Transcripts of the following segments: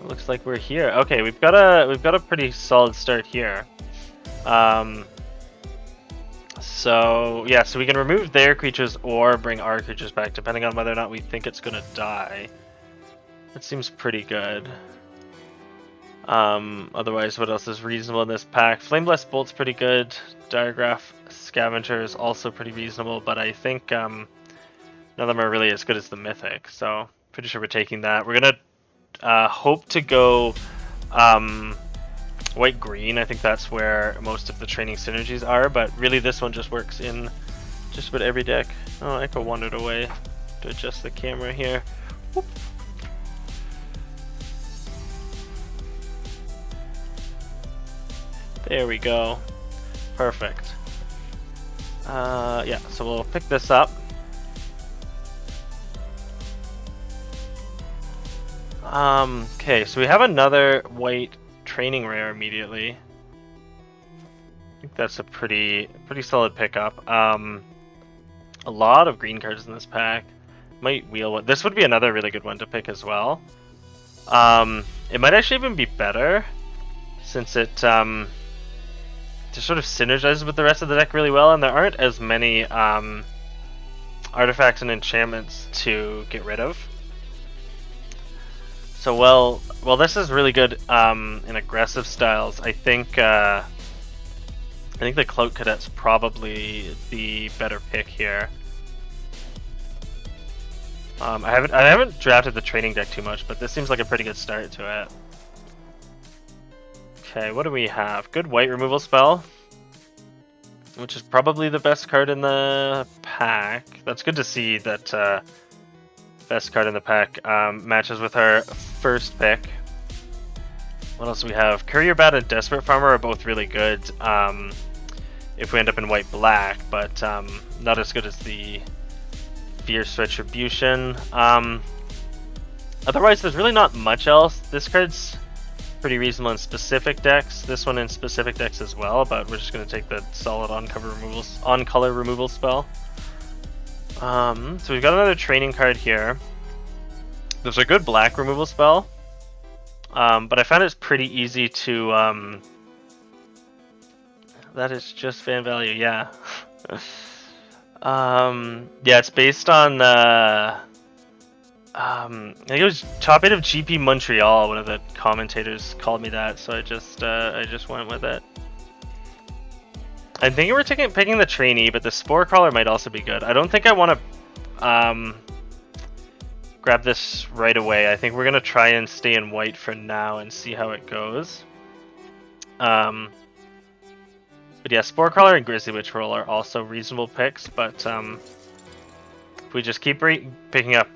Looks like we're here. Okay, we've got a pretty solid start here. So yeah, so we can remove their creatures or bring our creatures back, depending on whether or not we think it's gonna die. That seems pretty good. Otherwise, what else is reasonable in this pack? Flameblessed Bolt's pretty good. Diregraph Scavenger is also pretty reasonable, but I think none of them are really as good as the Mythic, so pretty sure we're taking that. We're gonna hope to go white-green. I think that's where most of the training synergies are, but really this one just works in just about every deck. Oh, Echo wandered away to adjust the camera here. Whoop. There we go. Perfect. Yeah, so we'll pick this up. Okay, so we have another white training rare immediately. I think that's a pretty solid pickup. A lot of green cards in this pack. Might wheel one. This would be another really good one to pick as well. It might actually even be better since it just sort of synergizes with the rest of the deck really well, and there aren't as many artifacts and enchantments to get rid of. So well, this is really good in aggressive styles. I think the Cloak Cadet's probably the better pick here. I haven't drafted the training deck too much, but this seems like a pretty good start to it. Okay, what do we have? Good white removal spell, which is probably the best card in the pack. That's good to see that best card in the pack matches with our first pick. What else do we have? Courier Bat and Desperate Farmer are both really good if we end up in white-black, but not as good as the Fierce Retribution. Otherwise, there's really not much else. This card's pretty reasonable in specific decks. This one in specific decks as well, but we're just going to take the solid on-color removal spell. So we've got another training card here. There's a good black removal spell, but I found it's pretty easy to... that is just fan value, yeah. Yeah, it's based on... I think it was top 8 of GP Montreal. One of the commentators called me that, so I just went with it. I'm thinking we're picking the trainee, but the Spore Crawler might also be good. I don't think I want to grab this right away. I think we're gonna try and stay in white for now and see how it goes. But yeah, Spore Crawler and Grizzly Witch Roll are also reasonable picks, but if we just keep picking up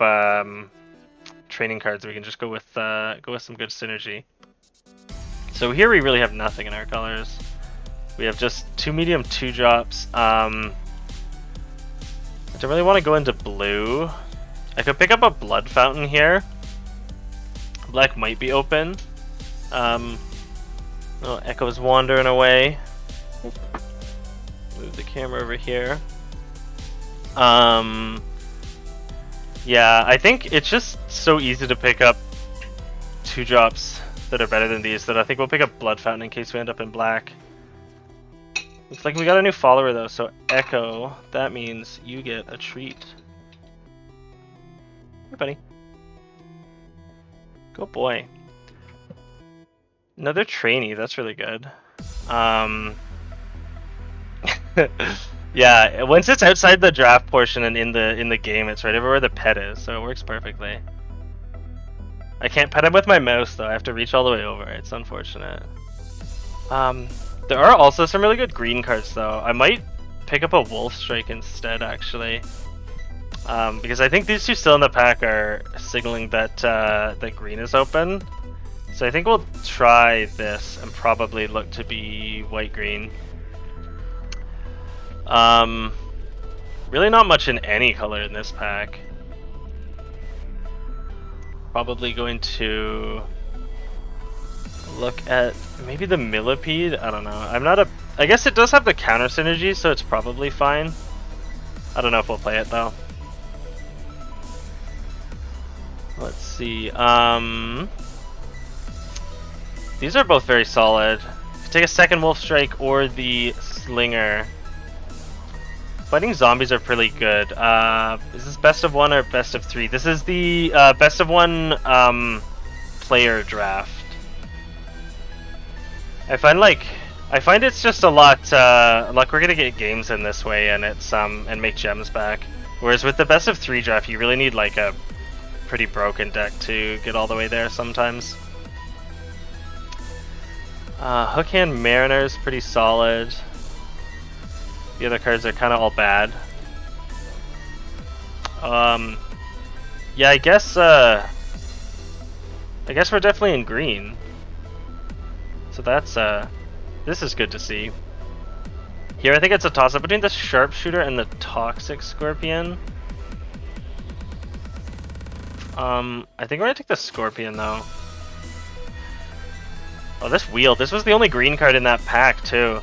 training cards, we can just go with some good synergy. So here we really have nothing in our colors. We have just 2 medium 2-drops. I don't really want to go into blue. I could pick up a Blood Fountain here. Black might be open. Oh, Echo's wandering away. Move the camera over here. Yeah, I think it's just so easy to pick up 2-drops that are better than these that I think we'll pick up Blood Fountain in case we end up in black. Looks like we got a new follower though, so Echo, that means you get a treat. Hey buddy. Good boy. Another trainee, that's really good. Yeah, once it's outside the draft portion and in the game, it's right over where the pet is, so it works perfectly. I can't pet him with my mouse though, I have to reach all the way over. It's unfortunate. There are also some really good green cards though. I might pick up a Wolf Strike instead actually. Because I think these two still in the pack are signaling that that green is open. So I think we'll try this and probably look to be white-green. Really not much in any color in this pack. Probably going to look at maybe the Millipede. I don't know. I guess it does have the counter synergy, so it's probably fine. I don't know if we'll play it though. Let's see. These are both very solid. Take a second Wolf Strike or the Slinger. Fighting zombies are pretty good. Is this best of 1 or best of 3? This is the best of 1 player draft. I find it's just a lot. Like we're gonna get games in this way, and it's and make gems back. Whereas with the best of 3 draft, you really need like a pretty broken deck to get all the way there sometimes. Hookhand Mariner is pretty solid. The other cards are kind of all bad. Yeah, I guess we're definitely in green. So that's this is good to see. Here, I think it's a toss-up between the Sharpshooter and the Toxic Scorpion. I think we're gonna take the Scorpion though. Oh, this wheel. This was the only green card in that pack too.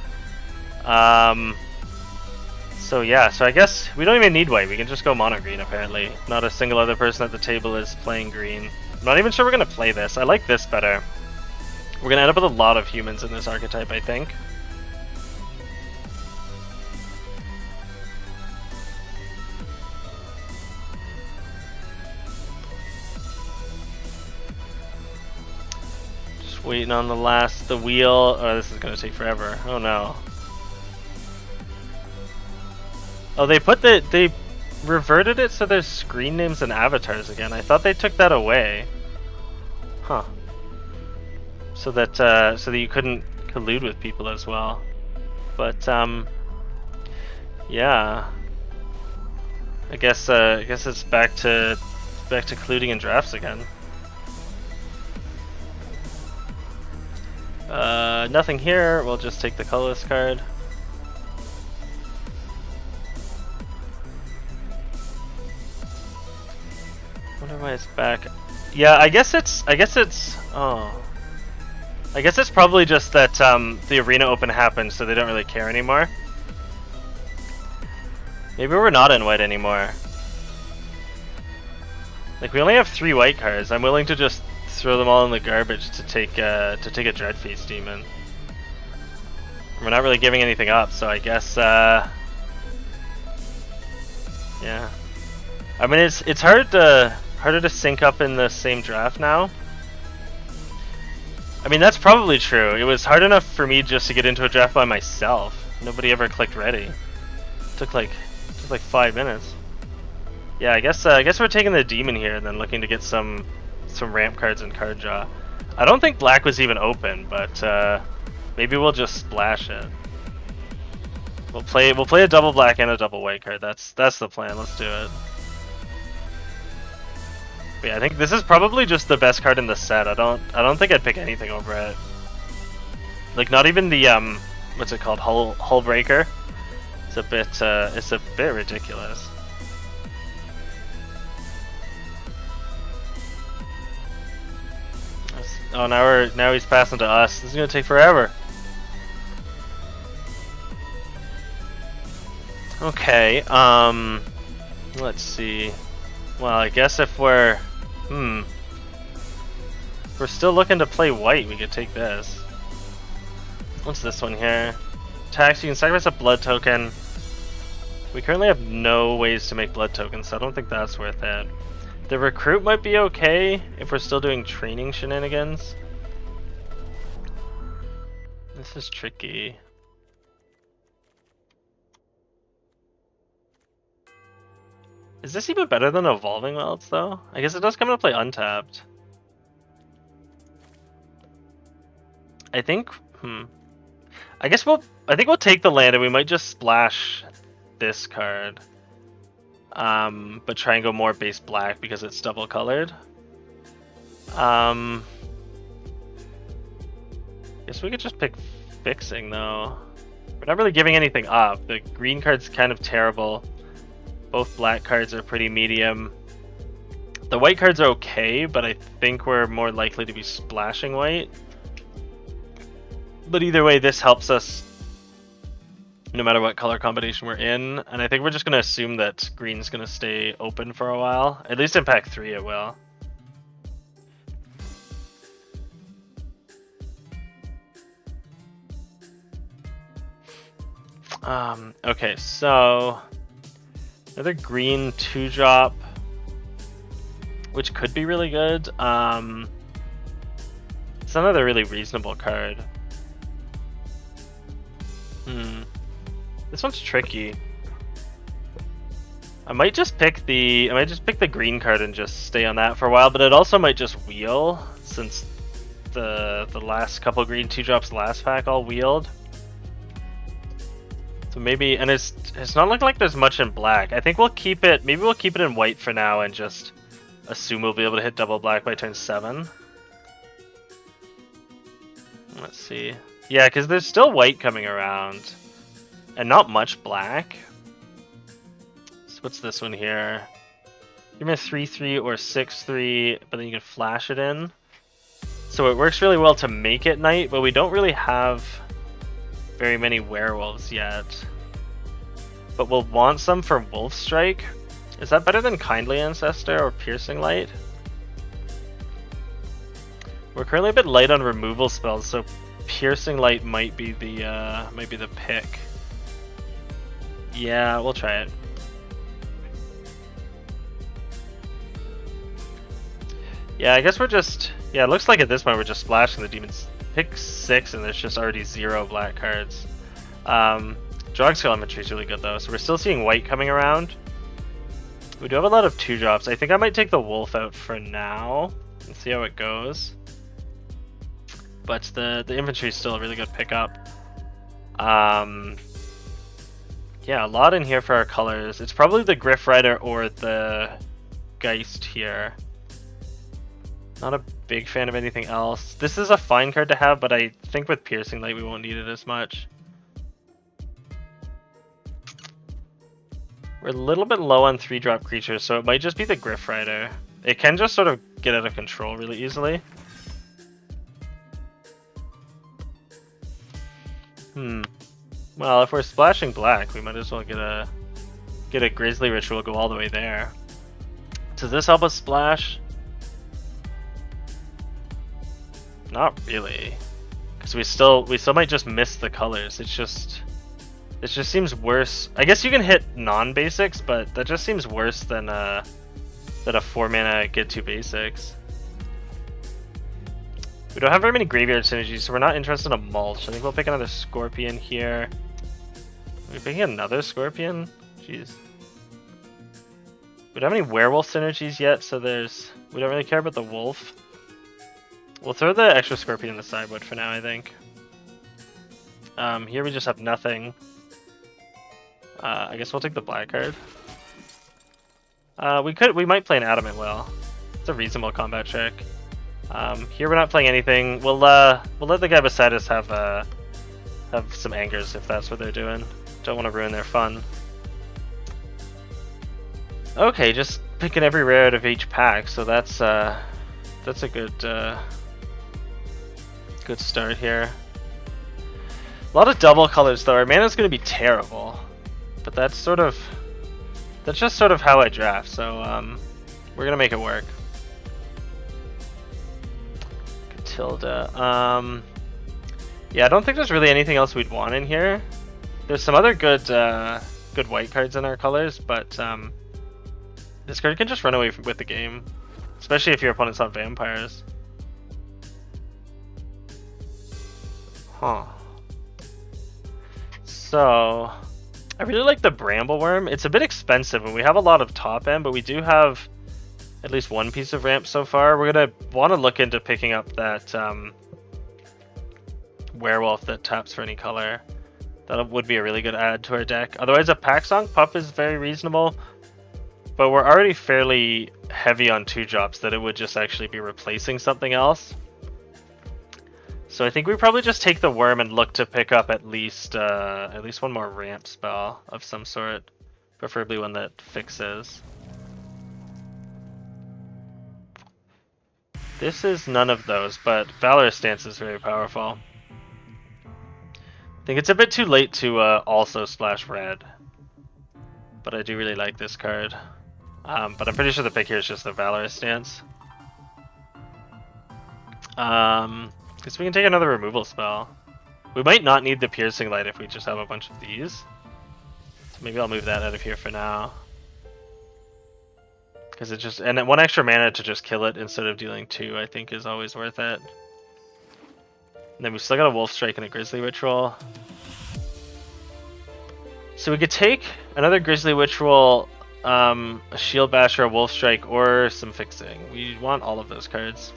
So yeah, so I guess we don't even need white. We can just go mono green apparently. Not a single other person at the table is playing green. I'm not even sure we're gonna play this. I like this better. We're gonna end up with a lot of humans in this archetype, I think. Waiting on the wheel. Oh, this is gonna take forever. Oh no. Oh, they reverted it so there's screen names and avatars again. I thought they took that away. Huh. So that you couldn't collude with people as well. But yeah. I guess it's back to colluding in drafts again. Nothing here. We'll just take the colorless card. Wonder why it's back. Yeah, I guess it's probably just that the arena open happened, so they don't really care anymore. Maybe we're not in white anymore. Like we only have 3 white cards. I'm willing to just throw them all in the garbage to take a Dreadfeast Demon. We're not really giving anything up, so I guess yeah. I mean it's harder to sync up in the same draft now. I mean that's probably true. It was hard enough for me just to get into a draft by myself. Nobody ever clicked ready. It took like 5 minutes. Yeah, I guess we're taking the demon here and then looking to get some ramp cards and card draw. I don't think black was even open, but maybe we'll just splash it. We'll play a double black and a double white card. That's the plan. Let's do it. But yeah, I think this is probably just the best card in the set. I don't think I'd pick anything over it. Like not even the what's it called? Hull breaker. It's a bit ridiculous. Oh, now he's passing to us. This is gonna take forever. Okay, let's see. Well, I guess if we're still looking to play white, we could take this. What's this one here? Tax, you can sacrifice a blood token. We currently have no ways to make blood tokens, so I don't think that's worth it. The recruit might be okay if we're still doing training shenanigans. This is tricky. Is this even better than Evolving Wilds though? I guess it does come into play untapped. I think I think we'll take the land and we might just splash this card. But try and go more base black because it's double colored. Guess we could just pick fixing though. We're not really giving anything up. The green card's kind of terrible. Both black cards are pretty medium. The white cards are okay, but I think we're more likely to be splashing white. But either way, this helps us no matter what color combination we're in, and I think we're just going to assume that green's going to stay open for a while. At least in pack 3 it will. Okay, so another green 2-drop, which could be really good. It's another really reasonable card. This one's tricky. I might just pick the green card and just stay on that for a while, but it also might just wheel since the last couple green 2-drops last pack all wheeled. So maybe, and it's not looking like there's much in black. I think we'll keep it. Maybe we'll keep it in white for now and just assume we'll be able to hit double black by turn 7. Let's see. Yeah, because there's still white coming around, and not much black. So what's this one here? Give me a 3/3 or 6/3, but then you can flash it in. So it works really well to make it night, but we don't really have very many werewolves yet. But we'll want some for Wolf Strike. Is that better than Kindly Ancestor or Piercing Light? We're currently a bit light on removal spells, so Piercing Light might be the pick. Yeah, we'll try it. Yeah, I guess we're just... Yeah, it looks like at this point we're just splashing the demons. Pick 6 and there's just already 0 black cards. Drog's Elementary is really good though, so we're still seeing white coming around. We do have a lot of 2-drops. I think I might take the wolf out for now and see how it goes. But the infantry is still a really good pickup. Yeah, a lot in here for our colors. It's probably the Griff Rider or the Geist here. Not a big fan of anything else. This is a fine card to have, but I think with Piercing Light we won't need it as much. We're a little bit low on 3-drop creatures, so it might just be the Griff Rider. It can just sort of get out of control really easily. Well, if we're splashing black, we might as well get a Grizzly Ritual, go all the way there. Does this help us splash? Not really, because we still might just miss the colors. It just seems worse. I guess you can hit non-basics, but that just seems worse than a 4-mana get 2 basics. We don't have very many graveyard synergies, so we're not interested in a mulch. I think we'll pick another Scorpion here. Are we picking another Scorpion? Jeez. We don't have any werewolf synergies yet, so we don't really care about the wolf. We'll throw the extra Scorpion in the sideboard for now, I think. Here we just have nothing. I guess we'll take the black card. We might play an Adamant Will. It's a reasonable combat trick. Here we're not playing anything. We'll let the guy beside us have some angers if that's what they're doing. Don't want to ruin their fun. Okay, just picking every rare out of each pack, so that's a good start here. A lot of double colors though. Our mana's going to be terrible, but that's just sort of how I draft. So we're gonna make it work. Catilda. Yeah, I don't think there's really anything else we'd want in here. There's some other good white cards in our colors, but this card can just run away with the game, especially if your opponent's not vampires. Huh. So, I really like the Brambleworm. It's a bit expensive, and we have a lot of top end, but we do have at least one piece of ramp so far. We're gonna want to look into picking up that werewolf that taps for any color. That would be a really good add to our deck. Otherwise, a Packsong Pup is very reasonable, but we're already fairly heavy on 2-drops that it would just actually be replacing something else. So I think we probably just take the worm and look to pick up at least one more ramp spell of some sort, preferably one that fixes. This is none of those, but Valorous Stance is very powerful. I think it's a bit too late to also splash red, but I do really like this card. But I'm pretty sure the pick here is just the Valorous Stance. Guess we can take another removal spell. We might not need the Piercing Light if we just have a bunch of these. So maybe I'll move that out of here for now. Because it just, and 1 extra mana to just kill it instead of dealing 2, I think is always worth it. And then we still got a Wolf Strike and a Grizzly Ritual. So we could take another Grizzly Ritual, a Shield Basher, a Wolf Strike, or some Fixing. We want all of those cards.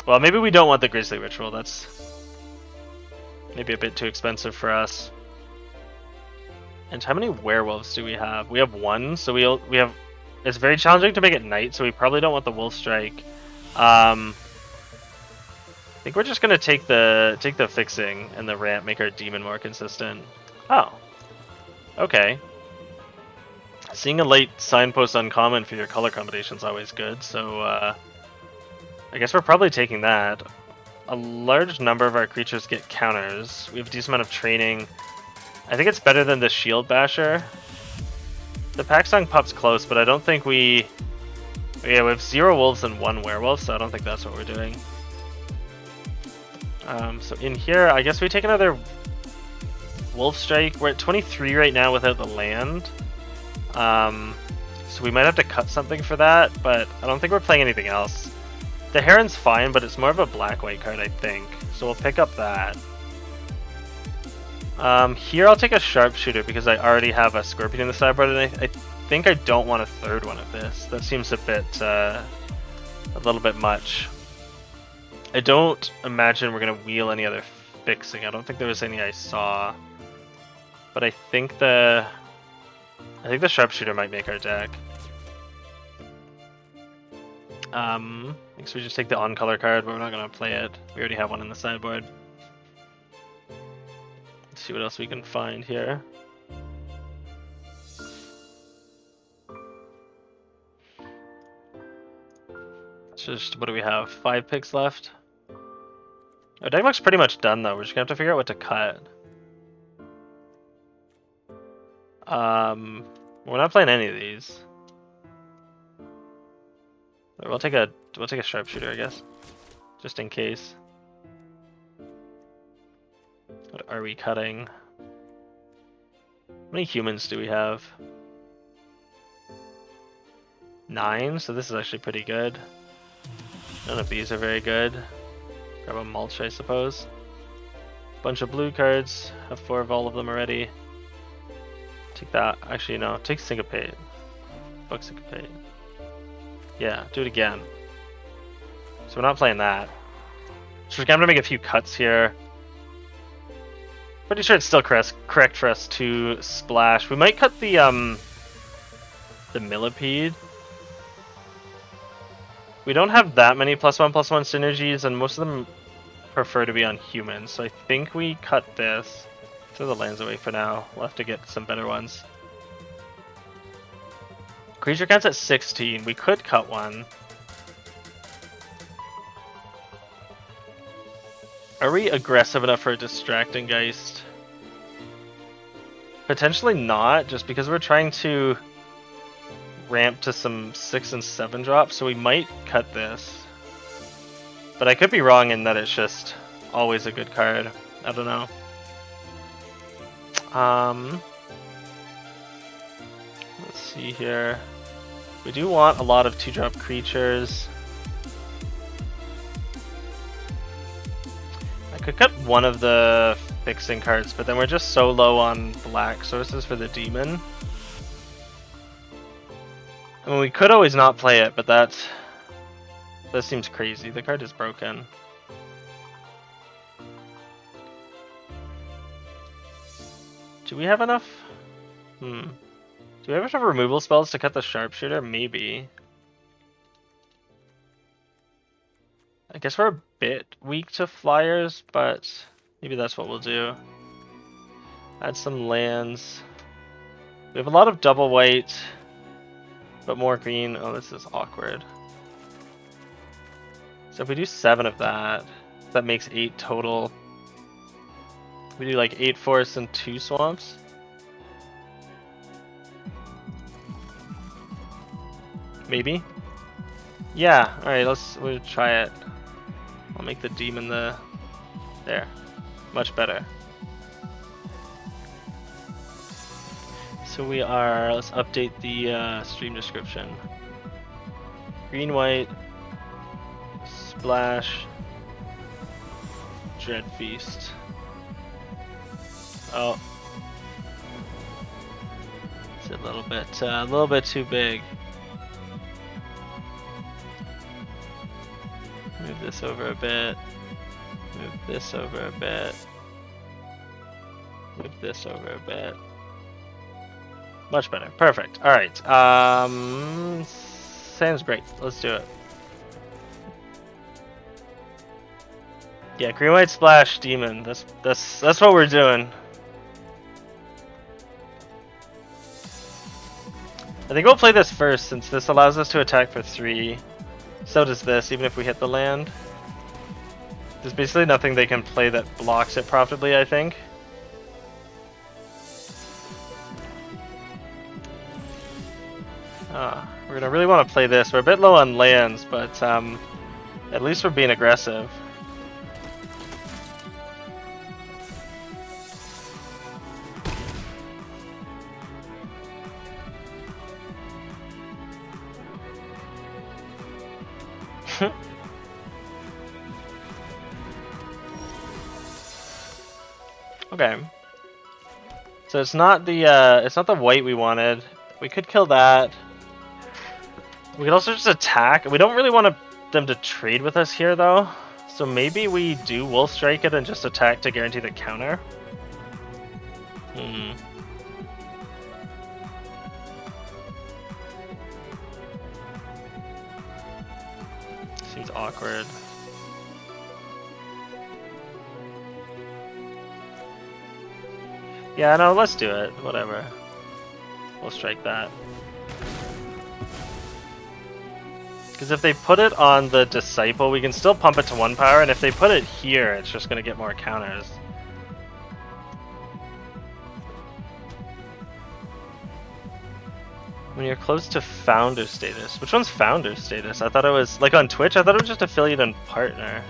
Well, maybe we don't want the Grizzly Ritual. That's maybe a bit too expensive for us. And how many werewolves do we have? We have 1, so we have. It's very challenging to make it night, so we probably don't want the Wolf Strike. I think we're just gonna take the Fixing and the ramp, make our demon more consistent. Oh, okay. Seeing a late signpost uncommon for your color combination is always good. So I guess we're probably taking that. A large number of our creatures get counters. We have a decent amount of training. I think it's better than the Shield Basher. The Paxong Pup's close, but I don't think we... Yeah, we have 0 wolves and 1 werewolf, so I don't think that's what we're doing. So in here, I guess we take another Wolf Strike. We're at 23 right now without the land. So we might have to cut something for that, but I don't think we're playing anything else. The Heron's fine, but it's more of a black-white card, I think. So we'll pick up that. Here I'll take a Sharpshooter because I already have a Scorpion in the sideboard, and I think I don't want a third one of this. That seems a little bit much. I don't imagine we're gonna wheel any other Fixing. I don't think there was any I saw, but I think the Sharpshooter might make our deck. I think so we just take the on-color card, but we're not gonna play it. We already have one in the sideboard. See what else we can find here. It's just, what do we have? 5 picks left? Our deck looks pretty much done though. We're just gonna have to figure out what to cut. We're not playing any of these. We'll take a Sharpshooter, I guess, just in case. What are we cutting? How many humans do we have? 9, so this is actually pretty good. None of these are very good. Grab a Mulch, I suppose. Bunch of blue cards. Have 4 of all of them already. Take that. Actually, no. Take Syncopate. Fuck Syncopate. Yeah, do it again. So we're not playing that. So we're gonna make a few cuts here. Pretty sure it's still correct for us to splash. We might cut the Millipede. We don't have that many +1/+1 synergies, and most of them prefer to be on humans. So I think we cut this. Throw the lands away for now. We'll have to get some better ones. Creature count's at 16. We could cut one. Are we aggressive enough for a Distracting Geist? Potentially not, just because we're trying to ramp to some 6 and 7 drops, so we might cut this. But I could be wrong in that it's just always a good card. I don't know. Let's see here. We do want a lot of 2-drop creatures. I could cut one of the Fixing cards, but then we're just so low on black sources for the demon. I mean, we could always not play it, but that seems crazy. The card is broken. Do we have enough? Do we have enough removal spells to cut the Sharpshooter? Maybe. I guess we're a bit weak to flyers, but maybe that's what we'll do. Add some lands. We have a lot of double white, but more green. Oh, this is awkward. So if we do 7 of that, that makes 8 total. We do like 8 forests and 2 swamps. Maybe. Yeah. All right. We'll try it. I'll make the demon there. Much better. So we are, let's update the stream description. Green, white, splash, Dreadfeast. Oh. It's a little bit too big. Move this over a bit. Move this over a bit. Move this over a bit. Much better. Perfect. All right. Sounds great. Let's do it. Yeah, green white splash demon. That's what we're doing. I think we'll play this first since this allows us to attack for 3. So does this, even if we hit the land. There's basically nothing they can play that blocks it profitably, I think. We're gonna really want to play this. We're a bit low on lands, but at least we're being aggressive. Okay. So it's not the white we wanted. We could kill that. We could also just attack. We don't really want them to trade with us here though. So maybe we do wolf strike it and just attack to guarantee the counter. Seems awkward. Yeah, no, let's do it. Whatever. We'll strike that. Because if they put it on the Disciple, we can still pump it to 1 power, and if they put it here, it's just going to get more counters. When you're close to founder status. Which one's founder status? I thought it was, like on Twitch, I thought it was just affiliate and partner.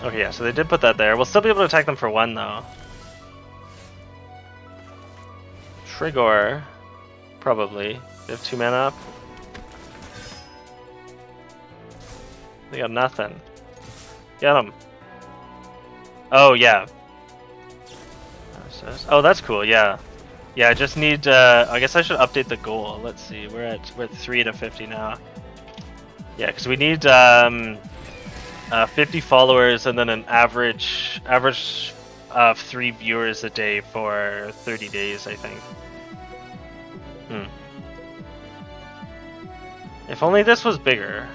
Okay, yeah, so they did put that there. We'll still be able to attack them for 1 though. Trigger, probably. They have 2 mana up. They got nothing. Get them. Oh yeah. Oh, that's cool. Yeah. Yeah, I just need. I guess I should update the goal. Let's see. We're at 3 to 50 now. Yeah, because we need 50 followers and then an average of 3 viewers a day for 30 days, I think. If only this was bigger.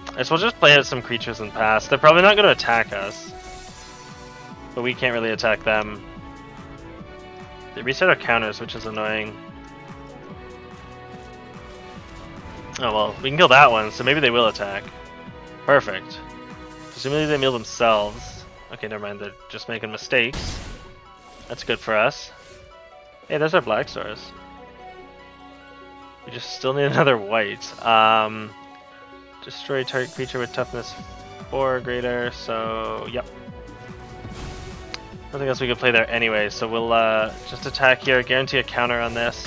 I guess we'll just play out some creatures and pass. They're probably not going to attack us. But we can't really attack them. They reset our counters, which is annoying. Oh well, we can kill that one, so maybe they will attack. Perfect. Presumably they mill themselves. Okay, never mind, they're just making mistakes. That's good for us. Hey, there's our black stars. We just still need another white. Destroy target creature with toughness 4 or greater, so yep. Nothing else we could play there anyway, so we'll just attack here, guarantee a counter on this.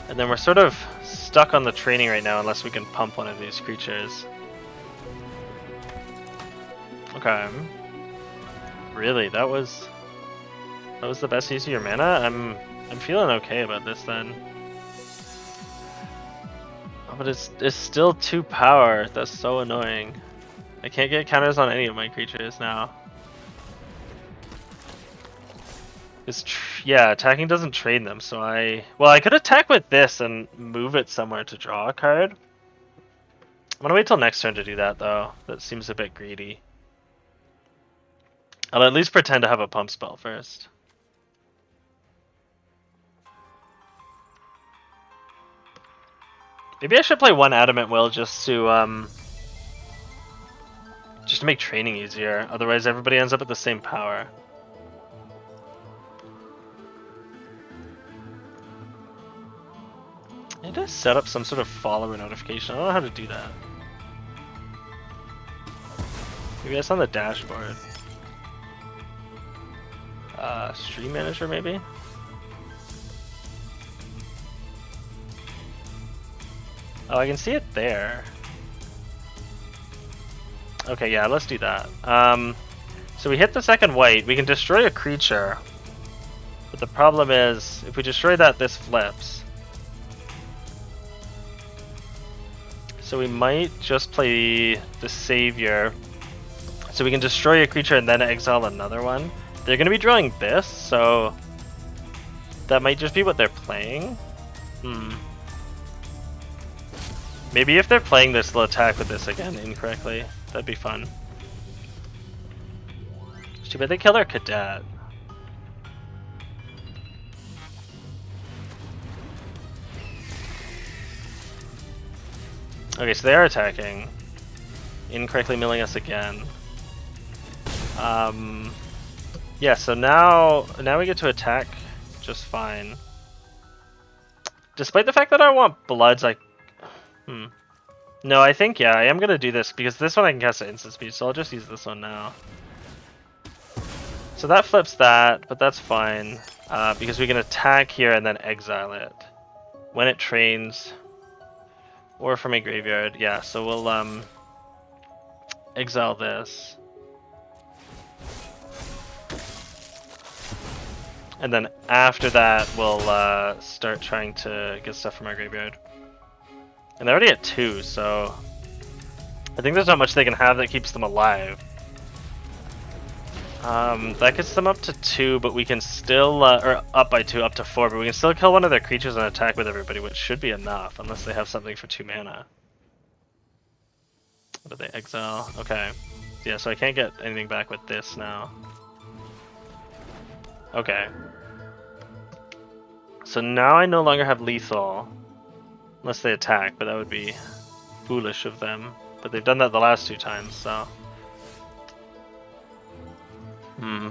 And then we're sort of stuck on the training right now unless we can pump one of these creatures. Okay. Really, that was the best use of your mana? I'm feeling okay about this then. Oh, but it's still 2 power. That's so annoying. I can't get counters on any of my creatures now. Yeah, attacking doesn't trade them, so I could attack with this and move it somewhere to draw a card. I'm gonna wait till next turn to do that though. That seems a bit greedy. I'll at least pretend to have a pump spell first. Maybe I should play 1 Adamant Will just to make training easier. Otherwise everybody ends up at the same power. I need to set up some sort of follower notification. I don't know how to do that. Maybe that's on the dashboard. Stream manager maybe? Oh, I can see it there. Okay, yeah, let's do that. So we hit the second white, we can destroy a creature. But the problem is, if we destroy that, this flips. So we might just play the Savior. So we can destroy a creature and then exile another one. They're going to be drawing this, so that might just be what they're playing. Maybe if they're playing this, they'll attack with this again incorrectly. That'd be fun. Too bad they killed our cadet. Okay, so they are attacking. Incorrectly milling us again. Yeah, so now we get to attack just fine. Despite the fact that I want bloods, No, I think, yeah, I am going to do this, because this one I can cast at instant speed, so I'll just use this one now. So that flips that, but that's fine, because we can attack here and then exile it. When it trains, or from a graveyard, yeah, so we'll exile this. And then after that, we'll start trying to get stuff from our graveyard. And they're already at 2, so I think there's not much they can have that keeps them alive. That gets them up to 2, but we can still, or up by 2, up to 4, but we can still kill one of their creatures and attack with everybody, which should be enough, unless they have something for 2 mana. What did they exile? Okay. Yeah, so I can't get anything back with this now. Okay. So now I no longer have lethal. Unless they attack, but that would be foolish of them. But they've done that the last 2 times, so...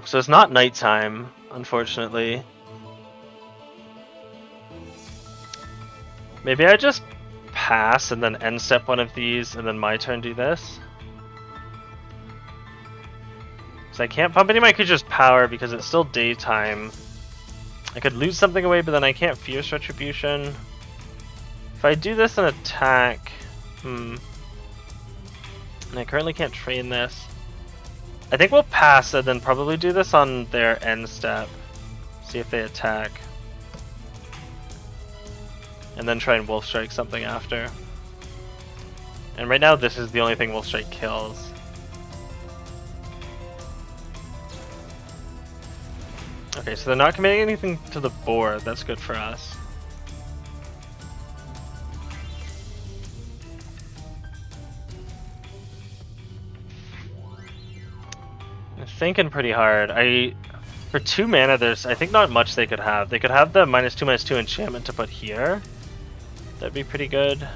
So it's not nighttime, unfortunately. Maybe I just pass and then end step one of these, and then my turn do this? So I can't pump any of my creatures' power because it's still daytime. I could lose something away, but then I can't Fierce Retribution. If I do this and attack, and I currently can't train this. I think we'll pass and then probably do this on their end step. See if they attack. And then try and Wolf Strike something after. And right now this is the only thing Wolf Strike kills. Okay, so they're not committing anything to the board. That's good for us. Thinking pretty hard. For 2 mana, there's I think not much they could have. They could have the -2/-2 enchantment to put here. That'd be pretty good.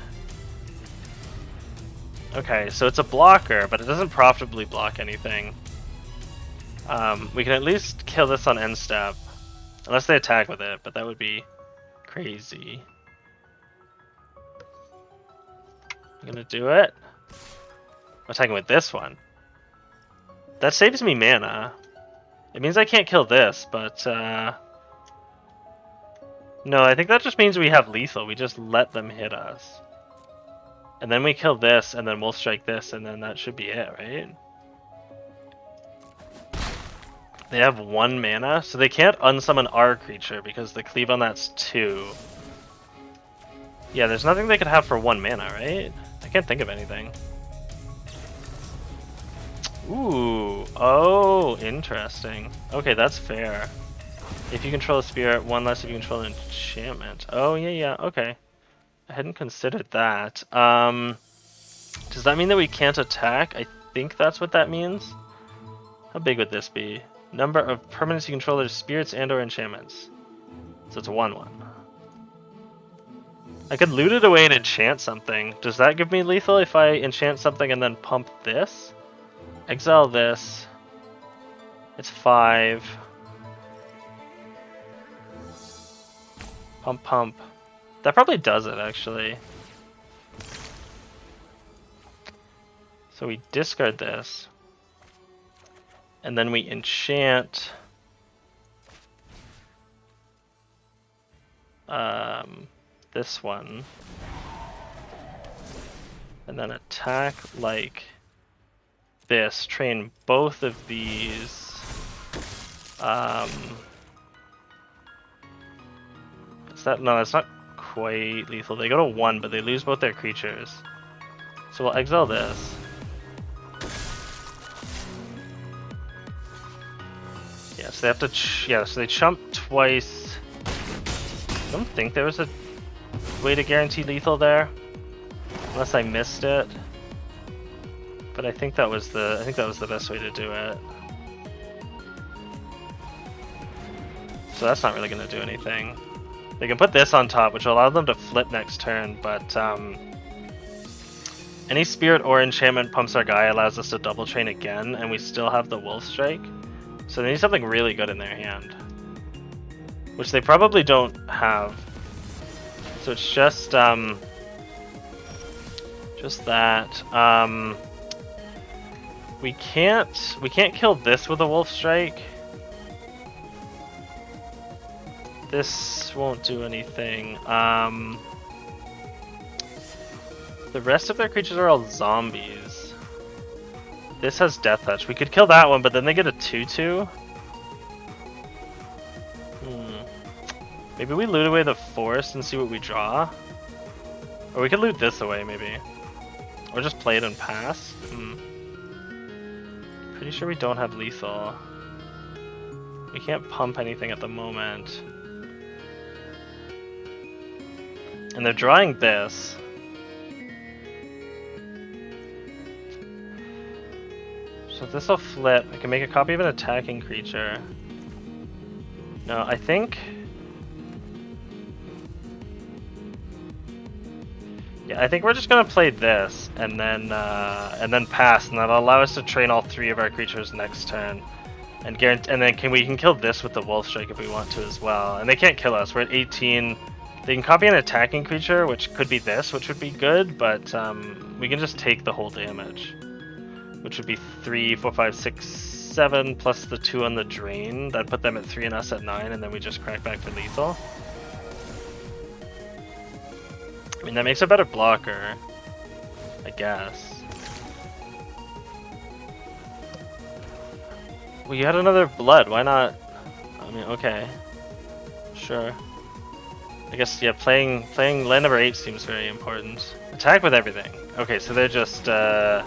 Okay, so it's a blocker, but it doesn't profitably block anything. We can at least kill this on end step, unless they attack with it, but that would be crazy. I'm gonna do it. I'm attacking with this one. That saves me mana. It means I can't kill this, but no, I think that just means we have lethal. We just let them hit us. And then we kill this, and then we'll strike this, and then that should be it, right? They have 1 mana, so they can't unsummon our creature because the cleave on that's 2. Yeah, there's nothing they could have for 1 mana, right? I can't think of anything. Ooh, oh, interesting. Okay, that's fair. If you control a spirit, 1 less if you control an enchantment. Oh, yeah, okay. I hadn't considered that. Does that mean that we can't attack? I think that's what that means. How big would this be? Number of permanents you control, there's spirits and or enchantments. So it's a 1/1. I could loot it away and enchant something. Does that give me lethal if I enchant something and then pump this? Exile this. It's 5. Pump. That probably does it, actually. So we discard this. And then we enchant this one. And then attack like this. Train both of these. Is that, no, that's not quite lethal. They go to 1, but they lose both their creatures. So we'll exile this. Yeah, so they have to, so they chump twice. I don't think there was a way to guarantee lethal there, unless I missed it. But I think that was the best way to do it. So that's not really going to do anything. They can put this on top, which will allow them to flip next turn, but any spirit or enchantment pumps our guy allows us to double train again, and we still have the Wolf Strike. So they need something really good in their hand, which they probably don't have. So it's just that. We can't kill this with a Wolf Strike. This won't do anything. The rest of their creatures are all zombies. This has Death Touch. We could kill that one, but then they get a 2/2. Maybe we loot away the forest and see what we draw. Or we could loot this away, maybe. Or just play it and pass. Pretty sure we don't have lethal. We can't pump anything at the moment. And they're drawing this. So this will flip. I can make a copy of an attacking creature. No, I think... Yeah, I think we're just gonna play this and then pass, and that'll allow us to train all 3 of our creatures next turn. And then we can kill this with the Wolf Strike if we want to as well. And they can't kill us. We're at 18. They can copy an attacking creature, which could be this, which would be good, but we can just take the whole damage, which would be 3, 4, 5, 6, 7 plus the 2 on the drain. That'd put them at 3 and us at 9, and then we just crack back for lethal. I mean, that makes a better blocker, I guess. Well, you had another blood, why not? I mean, okay. Sure. I guess, yeah, playing land number 8 seems very important. Attack with everything. Okay, so they're just dead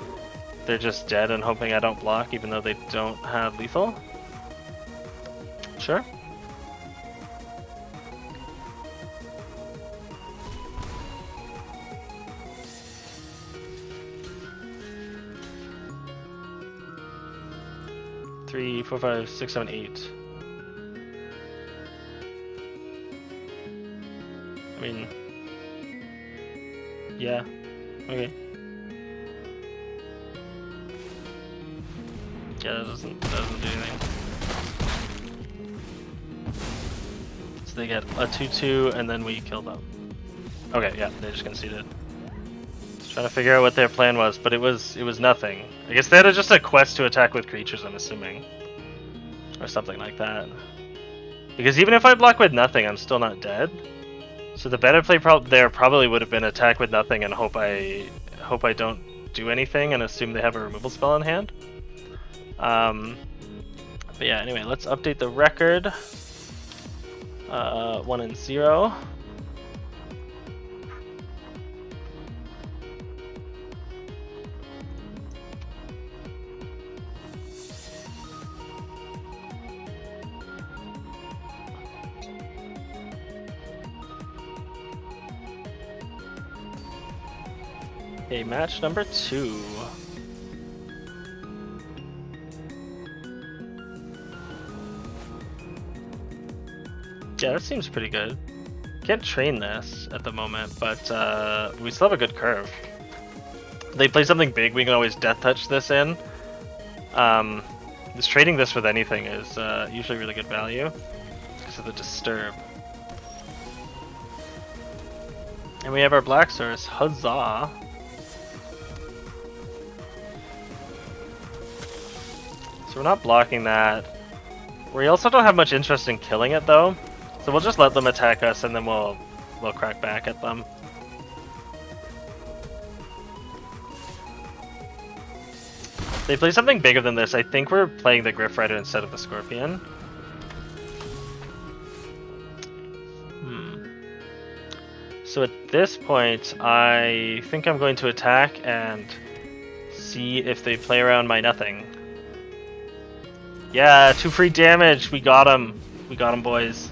and hoping I don't block, even though they don't have lethal? Sure. Three, 4, 5, 6, 7, 8. I mean, yeah, okay. Yeah, that doesn't do anything. So they get a 2/2, and then we kill them. Okay, yeah, they just conceded. Just trying to figure out what their plan was, but it was nothing. I guess they had just a quest to attack with creatures, I'm assuming, or something like that. Because even if I block with nothing, I'm still not dead. So the better play there probably would have been attack with nothing and hope I don't do anything and assume they have a removal spell in hand. But yeah, anyway, let's update the record. 1 and 0. Okay, match number 2. Yeah, that seems pretty good. Can't train this at the moment, but we still have a good curve. They play something big, we can always Death Touch this in. Just trading this with anything is usually really good value because of the Disturb. And we have our Black Source, huzzah! So So we're not blocking that. We also don't have much interest in killing it though. So we'll just let them attack us and then we'll crack back at them. They play something bigger than this. I think we're playing the Griff Rider instead of the Scorpion. So at this point, I think I'm going to attack and see if they play around my nothing. Yeah, 2 free damage. We got him. We got him, boys.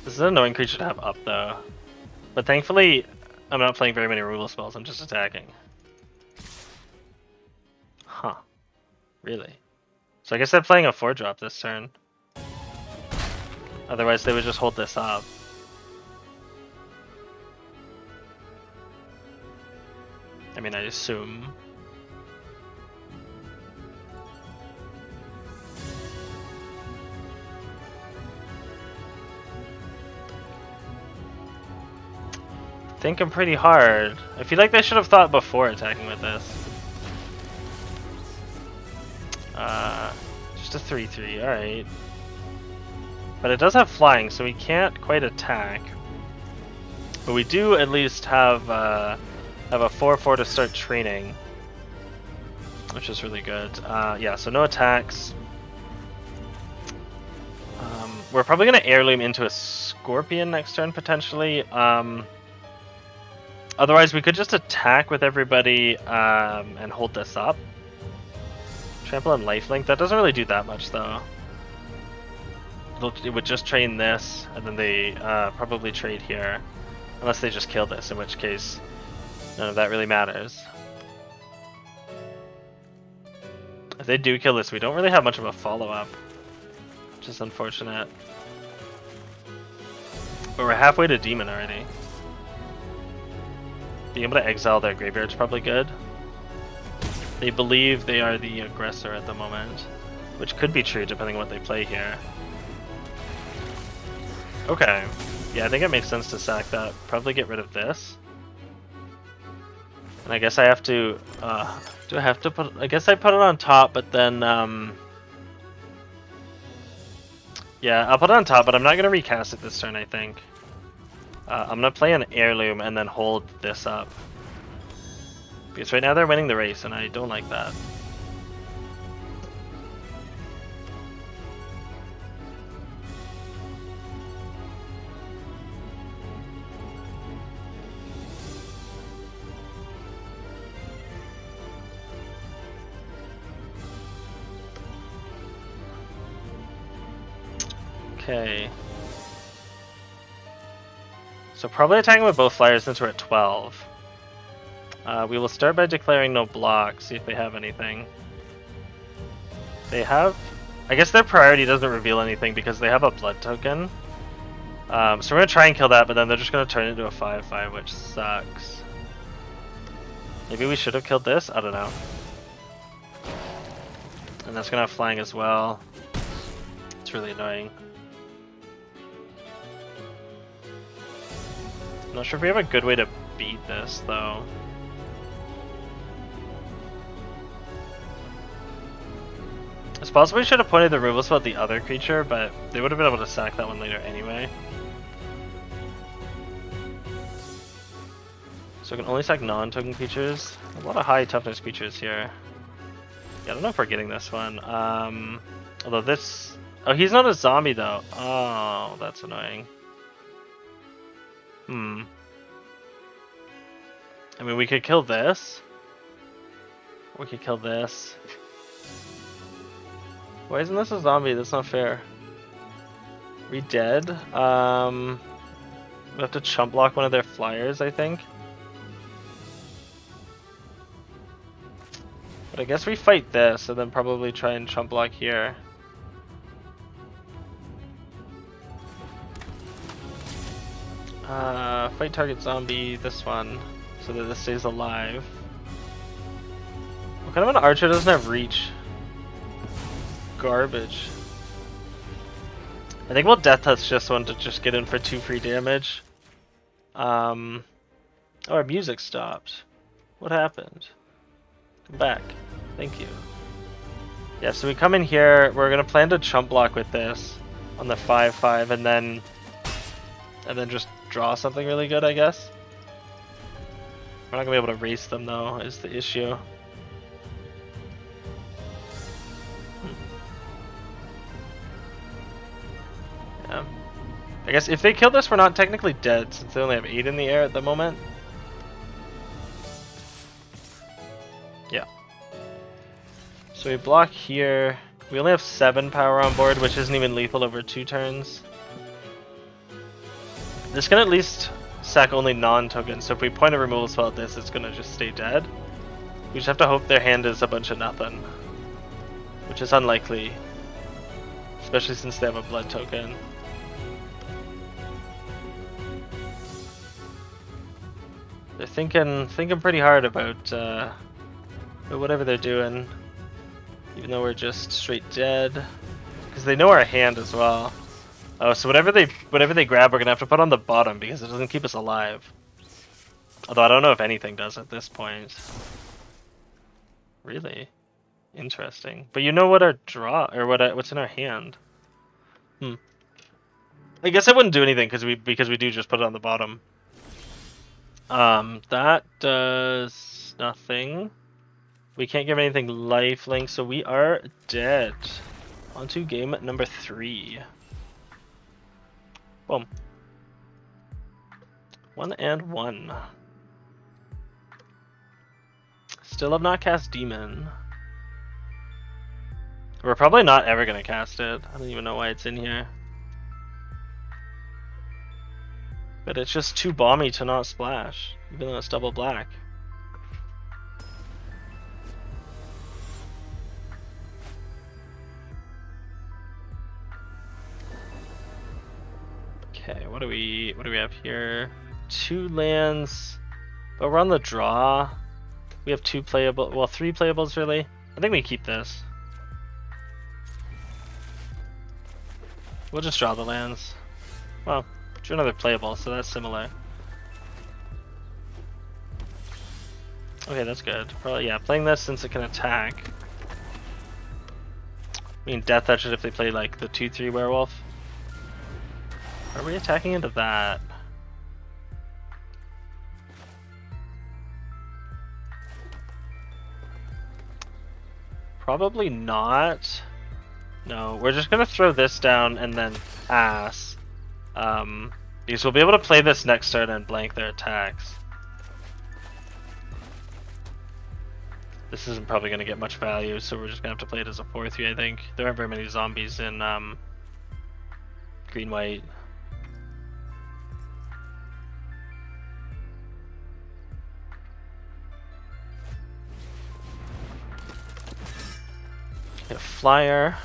This is an annoying creature to have up, though. But thankfully, I'm not playing very many removal spells. I'm just attacking. Huh. Really? So I guess they're playing a 4-drop this turn. Otherwise, they would just hold this up. I mean, I assume. Thinking pretty hard. I feel like they should have thought before attacking with this. Just a 3/3, alright. But it does have flying, so we can't quite attack. But we do at least have a 4/4 to start training, which is really good. Yeah, so no attacks. We're probably going to heirloom into a Scorpion next turn, potentially. Otherwise, we could just attack with everybody and hold this up. Trample and lifelink, that doesn't really do that much, though. It would just train this, and then they probably trade here. Unless they just kill this, in which case none of that really matters. If they do kill this, we don't really have much of a follow-up, which is unfortunate. But we're halfway to Demon already. Being able to exile their graveyard's probably good. They believe they are the aggressor at the moment, which could be true depending on what they play here. Okay. Yeah, I think it makes sense to sack that. Probably get rid of this. And I guess I have to... do I have to put... I guess I put it on top, but then... Yeah, I'll put it on top, but I'm not going to recast it this turn, I think. I'm going to play an heirloom and then hold this up. Because right now they're winning the race, and I don't like that. Okay. So probably attacking with both flyers since we're at 12. We will start by declaring no block, see if they have anything. They have... I guess their priority doesn't reveal anything because they have a blood token. So we're going to try and kill that, but then they're just going to turn it into a 5/5, which sucks. Maybe we should have killed this? I don't know. And that's going to have flying as well. It's really annoying. I'm not sure if we have a good way to beat this, though. It's possible we should have pointed the removal spell at the other creature, but they would have been able to sack that one later anyway. So we can only sack non-token creatures. A lot of high toughness creatures here. Yeah, I don't know if we're getting this one. Although this... Oh, he's not a zombie, though. Oh, that's annoying. I mean, we could kill this. We could kill this. Why isn't this a zombie? That's not fair. We dead? We have to chump block one of their flyers, I think. But I guess we fight this, and then probably try and chump block here. Fight target zombie, this one, so that this stays alive. What kind of an archer doesn't have reach? Garbage. I think we'll death touch this one to just get in for 2 free damage. Oh, our music stopped. What happened? Come back. Thank you. Yeah, so we come in here, we're gonna plan to chump block with this on the 5/5 and then just draw something really good, I guess. We're not gonna be able to race them though, is the issue. Yeah. I guess if they kill this, we're not technically dead since they only have 8 in the air at the moment. Yeah. So we block here. We only have 7 power on board, which isn't even lethal over 2 turns. This can at least sack only non-tokens, so if we point a removal spell at this, it's gonna just stay dead. We just have to hope their hand is a bunch of nothing, which is unlikely, especially since they have a blood token. They're thinking pretty hard about whatever they're doing, even though we're just straight dead, because they know our hand as well. Oh, so whatever they grab, we're gonna have to put on the bottom because it doesn't keep us alive. Although I don't know if anything does at this point. Really interesting. But you know what our draw or what's in our hand. I guess I wouldn't do anything because we do just put it on the bottom. That does nothing. We can't give anything lifelink, so we are dead. On to game number 3. Boom. 1 and 1. Still have not cast Demon. We're probably not ever gonna cast it. I don't even know why it's in here. But it's just too bomby to not splash, even though it's double black. Okay, what do we have here? 2 lands, but we're on the draw. We have 2 playable, well 3 playables really. I think we keep this. We'll just draw the lands. Well, drew another playable, so that's similar. Okay, that's good. Probably, yeah, playing this since it can attack. I mean, Death Touch it if they play like the 2/3 werewolf. Are we attacking into that? Probably not. No, we're just gonna throw this down and then pass. Because we'll be able to play this next turn and blank their attacks. This isn't probably gonna get much value, so we're just gonna have to play it as a 4/3, I think. There aren't very many zombies in green-white. Get a flyer.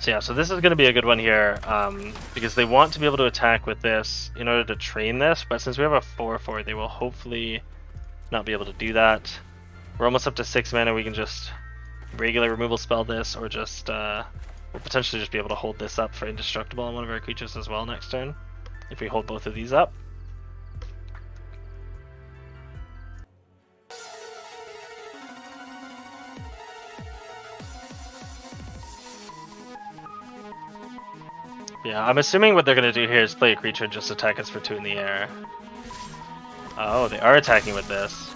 So yeah, so this is going to be a good one here, because they want to be able to attack with this in order to train this, but since we have a 4/4, they will hopefully not be able to do that. We're almost up to 6 mana, we can just regular removal spell this, or just, we'll potentially just be able to hold this up for indestructible on one of our creatures as well next turn, if we hold both of these up. Yeah, I'm assuming what they're going to do here is play a creature and just attack us for 2 in the air. Oh, they are attacking with this.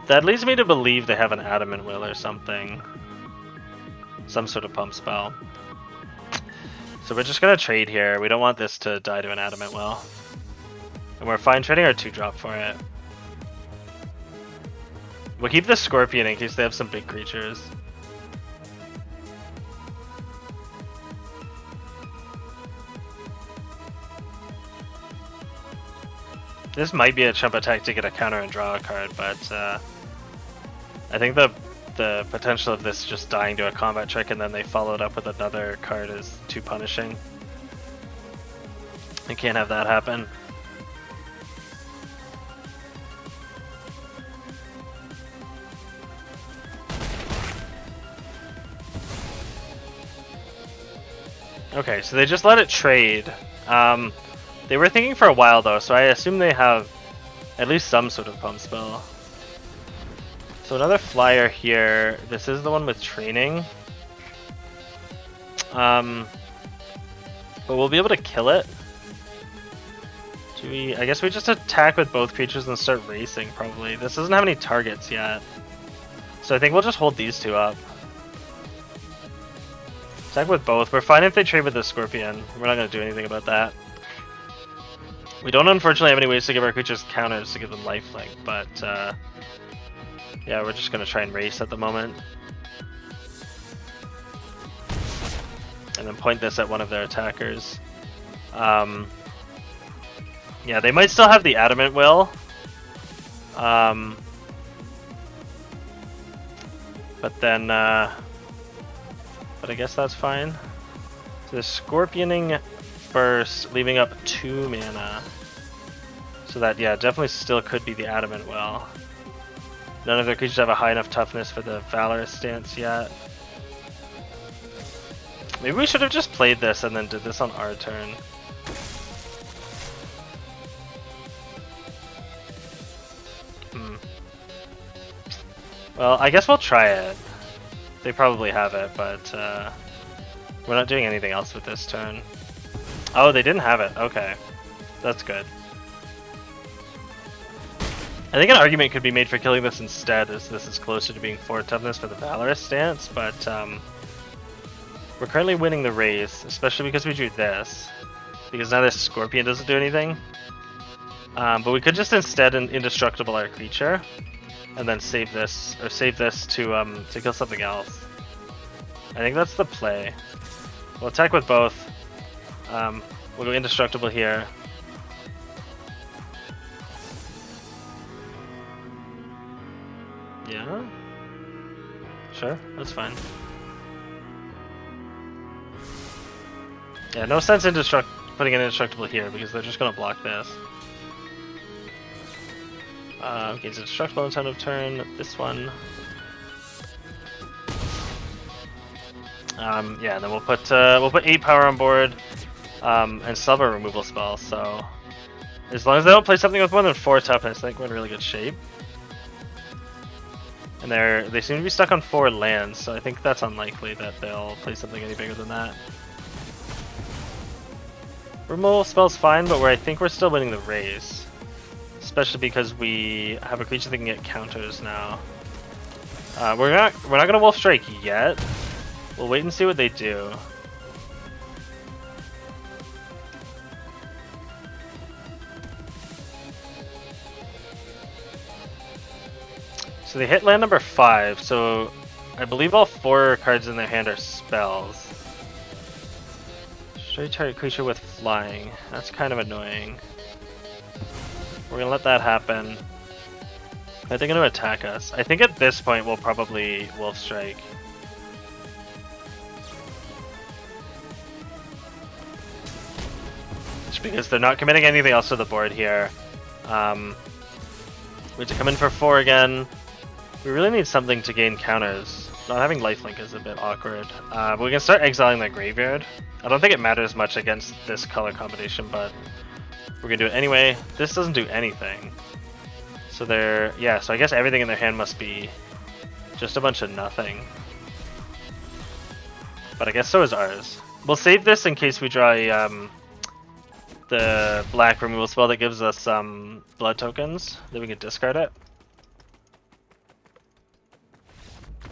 That leads me to believe they have an Adamant Will or something. Some sort of pump spell. So we're just going to trade here. We don't want this to die to an Adamant Will. And we're fine trading our 2-drop for it. We'll keep the Scorpion in case they have some big creatures. This might be a chump attack to get a counter and draw a card, but I think the potential of this just dying to a combat trick and then they follow it up with another card is too punishing. I can't have that happen. Okay, so they just let it trade. They were thinking for a while though, so I assume they have at least some sort of pump spell. So another flyer here. This is the one with training. But we'll be able to kill it. Do we? I guess we just attack with both creatures and start racing probably. This doesn't have any targets yet. So I think we'll just hold these two up. Attack with both. We're fine if they trade with the Scorpion. We're not going to do anything about that. We don't unfortunately have any ways to give our creatures counters to give them lifelink, but yeah, we're just going to try and race at the moment. And then point this at one of their attackers. Yeah, they might still have the Adamant Will. But then, but I guess that's fine. So the Scorpioning first, leaving up 2 mana. So that, yeah, definitely still could be the Adamant Will. None of their creatures have a high enough toughness for the Valorous stance yet. Maybe we should have just played this and then did this on our turn. Well, I guess we'll try it. They probably have it, but we're not doing anything else with this turn. Oh, they didn't have it. Okay. That's good. I think an argument could be made for killing this instead, as this is closer to being 4 toughness for the Valorous stance, but we're currently winning the race, especially because we drew this. Because now this Scorpion doesn't do anything. But we could just instead indestructible our creature, and then save this, or save this to kill something else. I think that's the play. We'll attack with both. We'll go indestructible here. Yeah? Sure, that's fine. Yeah, no sense in putting an indestructible here because they're just gonna block this. Okay, it's indestructible instead of turn. This one. Yeah, then we'll put 8 power on board, and still have a removal spell. So as long as they don't play something with more than 4 toughness, I think we're in really good shape. And they seem to be stuck on 4 lands, so I think that's unlikely that they'll play something any bigger than that. Removal spell's fine, but I think we're still winning the race. Especially because we have a creature that can get counters now. We're not gonna Wolf Strike yet. We'll wait and see what they do. So they hit land number 5, so I believe all 4 cards in their hand are spells. Straight target creature with flying. That's kind of annoying. We're gonna let that happen. Are they gonna attack us? I think at this point we'll probably Wolf Strike. Just because they're not committing anything else to the board here. We have to come in for 4 again. We really need something to gain counters. Not having lifelink is a bit awkward. But we can start exiling their graveyard. I don't think it matters much against this color combination, but we're gonna do it anyway. This doesn't do anything. So so I guess everything in their hand must be just a bunch of nothing. But I guess so is ours. We'll save this in case we draw the black removal spell that gives us blood tokens. Then we can discard it.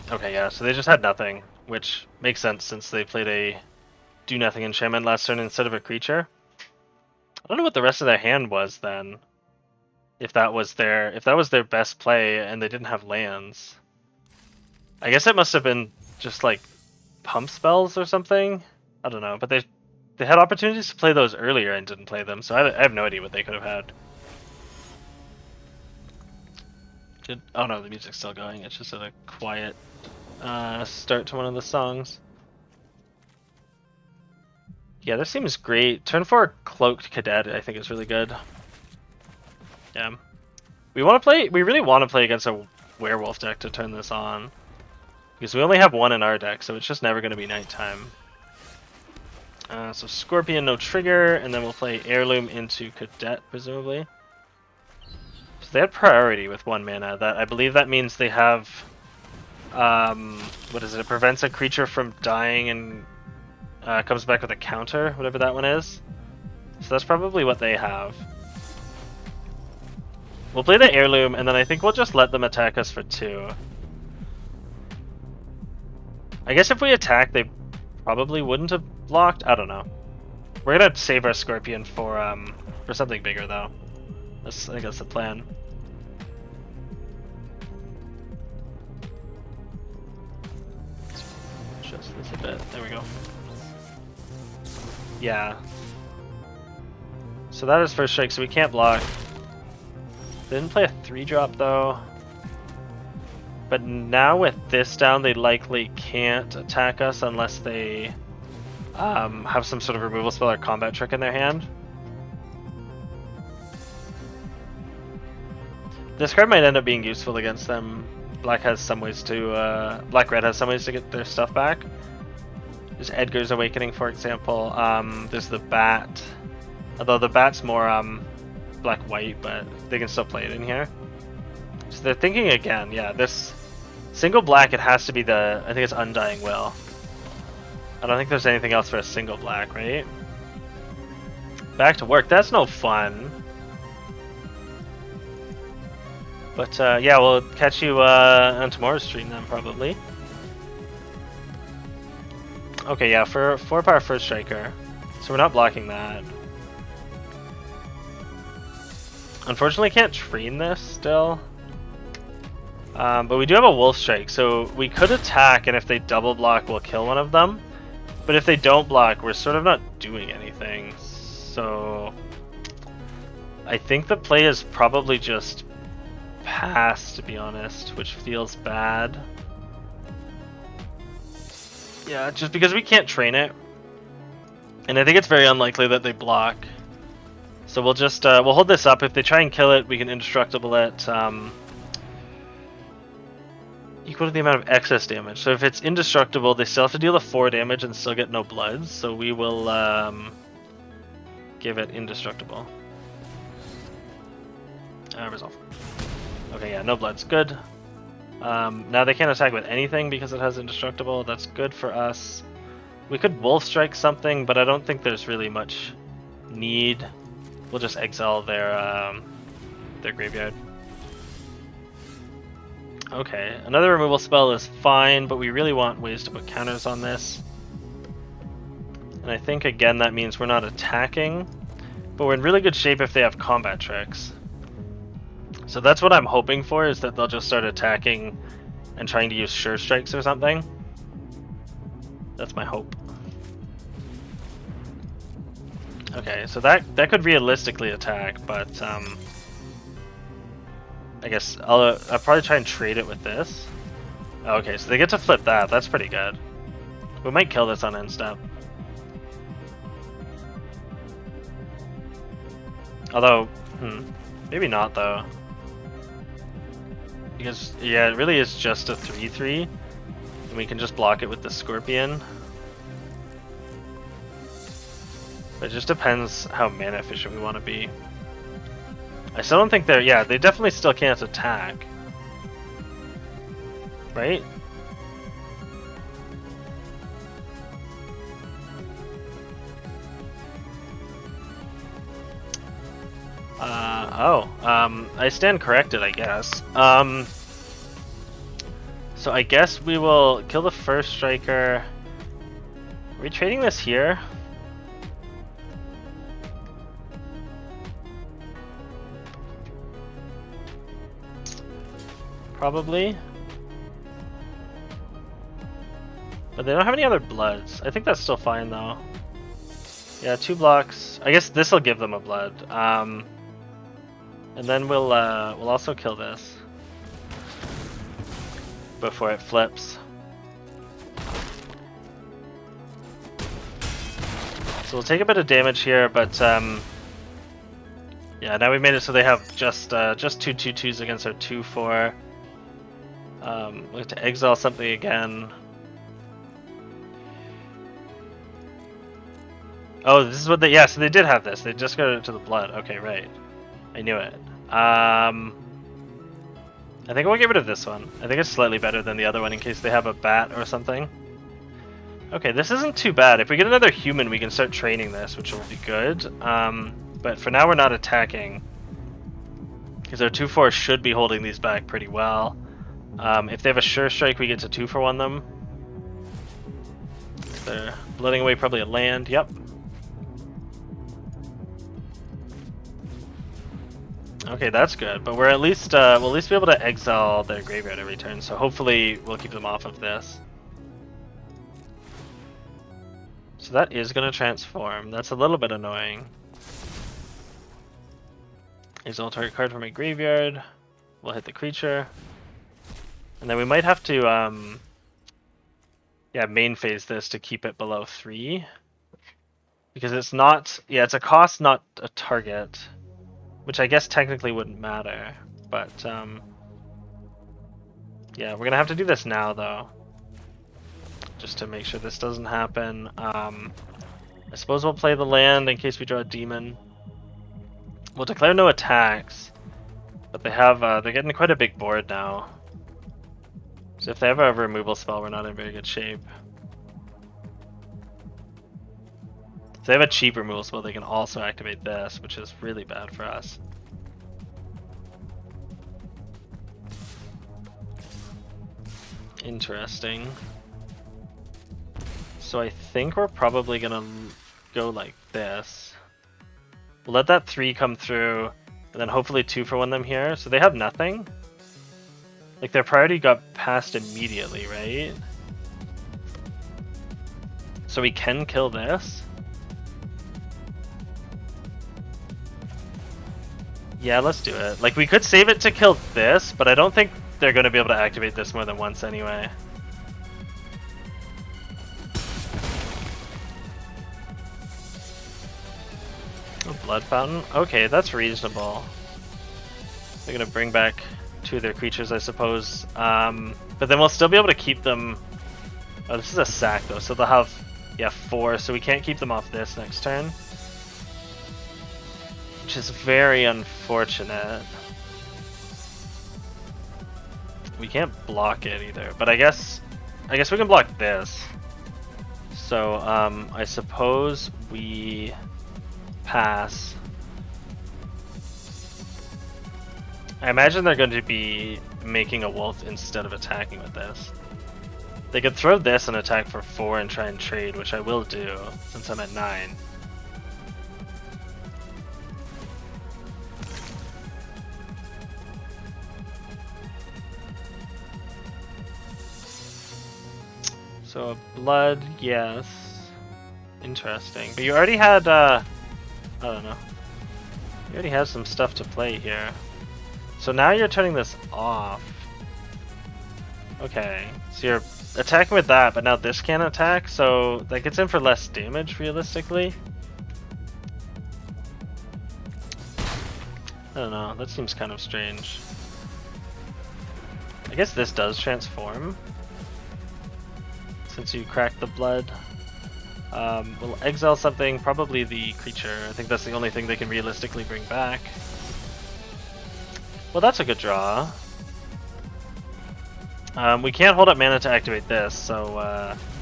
Okay, yeah, so they just had nothing, which makes sense since they played a do nothing enchantment last turn instead of a creature. I don't know what the rest of their hand was then. If that was their best play and they didn't have lands. I guess it must have been just like pump spells or something. I don't know, but they had opportunities to play those earlier and didn't play them, so I have no idea what they could have had. Oh no, the music's still going. It's just a quiet start to one of the songs. Yeah, this seems great. Turn 4 Cloaked Cadet, I think, is really good. Yeah, we really want to play against a werewolf deck to turn this on, because we only have 1 in our deck, so it's just never going to be nighttime. So Scorpion, no trigger, and then we'll play Heirloom into Cadet, presumably. So they had priority with 1 mana. That I believe that means they have, what is it? It prevents a creature from dying and comes back with a counter, whatever that one is. So that's probably what they have. We'll play the Heirloom, and then I think we'll just let them attack us for 2. I guess if we attack, they probably wouldn't have blocked. I don't know. We're gonna save our Scorpion for something bigger, though. I think that's the plan. Just this a bit. There we go. Yeah. So that is first strike, so we can't block. They didn't play a 3-drop though. But now with this down, they likely can't attack us unless they have some sort of removal spell or combat trick in their hand. This card might end up being useful against them. Black-red has some ways to get their stuff back. There's Edgar's Awakening, for example. There's the Bat. Although the Bat's more black-white, but they can still play it in here. So they're thinking again, yeah, this single black, it has to be I think it's Undying Will. I don't think there's anything else for a single black, right? Back to work, that's no fun. But yeah, we'll catch you on tomorrow's stream then, probably. Okay, yeah, for 4-power first striker. So we're not blocking that. Unfortunately, can't train this still. But we do have a Wolf Strike, so we could attack, and if they double block, we'll kill one of them. But if they don't block, we're sort of not doing anything. So I think the play is probably just pass, to be honest, which feels bad. Yeah, just because we can't train it. And I think it's very unlikely that they block. So we'll just, we'll hold this up. If they try and kill it, we can indestructible it. Equal to the amount of excess damage. So if it's indestructible, they still have to deal the 4 damage and still get no bloods. So we will give it indestructible. Resolve. Okay, yeah, no bloods. Good. Now they can't attack with anything because it has indestructible. That's good for us. We could Wolf Strike something, but I don't think there's really much need. We'll just exile their graveyard. Okay, another removal spell is fine, but we really want ways to put counters on this. And I think, again, that means we're not attacking, but we're in really good shape if they have combat tricks. So that's what I'm hoping for, is that they'll just start attacking and trying to use Sure Strikes or something. That's my hope. Okay, so that could realistically attack, but I guess I'll probably try and trade it with this. Okay, so they get to flip that. That's pretty good. We might kill this on end step. Although, maybe not though. Because, yeah, it really is just a 3/3. And we can just block it with the Scorpion. But it just depends how mana efficient we want to be. I still don't think they're... Yeah, they definitely still can't attack. Right? I stand corrected, I guess. So I guess we will kill the first striker. Are we trading this here? Probably. But they don't have any other bloods. I think that's still fine though. Yeah, 2 blocks. I guess this will give them a blood. And then we'll also kill this before it flips. So we'll take a bit of damage here, but yeah, now we made it so they have just 2 2/2s against our 2/4. We have to exile something again. Oh, this is what they... Yeah, so they did have this. They just got it to the blood. Okay, right. I knew it. I think we'll get rid of this one. I think it's slightly better than the other one in case they have a bat or something. Okay, this isn't too bad. If we get another human, we can start training this, which will be good. But for now, we're not attacking. Because our 2/4 should be holding these back pretty well. If they have a sure strike, we get to 2-for-1 them. They're blooding away probably a land. Yep. Okay, that's good. But we're at least we'll at least be able to exile their graveyard every turn. So hopefully we'll keep them off of this. So that is going to transform. That's a little bit annoying. Exile target card from my graveyard. We'll hit the creature. And then we might have to yeah, main phase this to keep it below 3. Because it's not... Yeah, it's a cost, not a target. Which I guess technically wouldn't matter. But, yeah, we're going to have to do this now, though. Just to make sure this doesn't happen. I suppose we'll play the land in case we draw a demon. We'll declare no attacks. But they have... they're getting quite a big board now. So if they have a removal spell, we're not in very good shape. If they have a cheap removal spell, they can also activate this, which is really bad for us. Interesting. So I think we're probably gonna go like this. We'll let that 3 come through, and then hopefully 2-for-1 them here. So they have nothing. Like, their priority got passed immediately, right? So we can kill this. Yeah, let's do it. Like, we could save it to kill this, but I don't think they're going to be able to activate this more than once anyway. A blood fountain? Okay, that's reasonable. They're going to bring back 2 of their creatures, I suppose. But then we'll still be able to keep them... Oh, this is a sack, though, so they'll have, yeah, 4, so we can't keep them off this next turn. Which is very unfortunate. We can't block it either, but I guess we can block this. So, I suppose we pass. I imagine they're going to be making a wolf instead of attacking with this. They could throw this and attack for 4 and try and trade, which I will do since I'm at 9. So a blood, yes. Interesting. But you already had, I don't know. You already have some stuff to play here. So now you're turning this off. Okay, so you're attacking with that, but now this can't attack, so that gets in for less damage, realistically. I don't know, that seems kind of strange. I guess this does transform. Since you cracked the blood. We'll exile something, probably the creature. I think that's the only thing they can realistically bring back. Well, that's a good draw. We can't hold up mana to activate this, so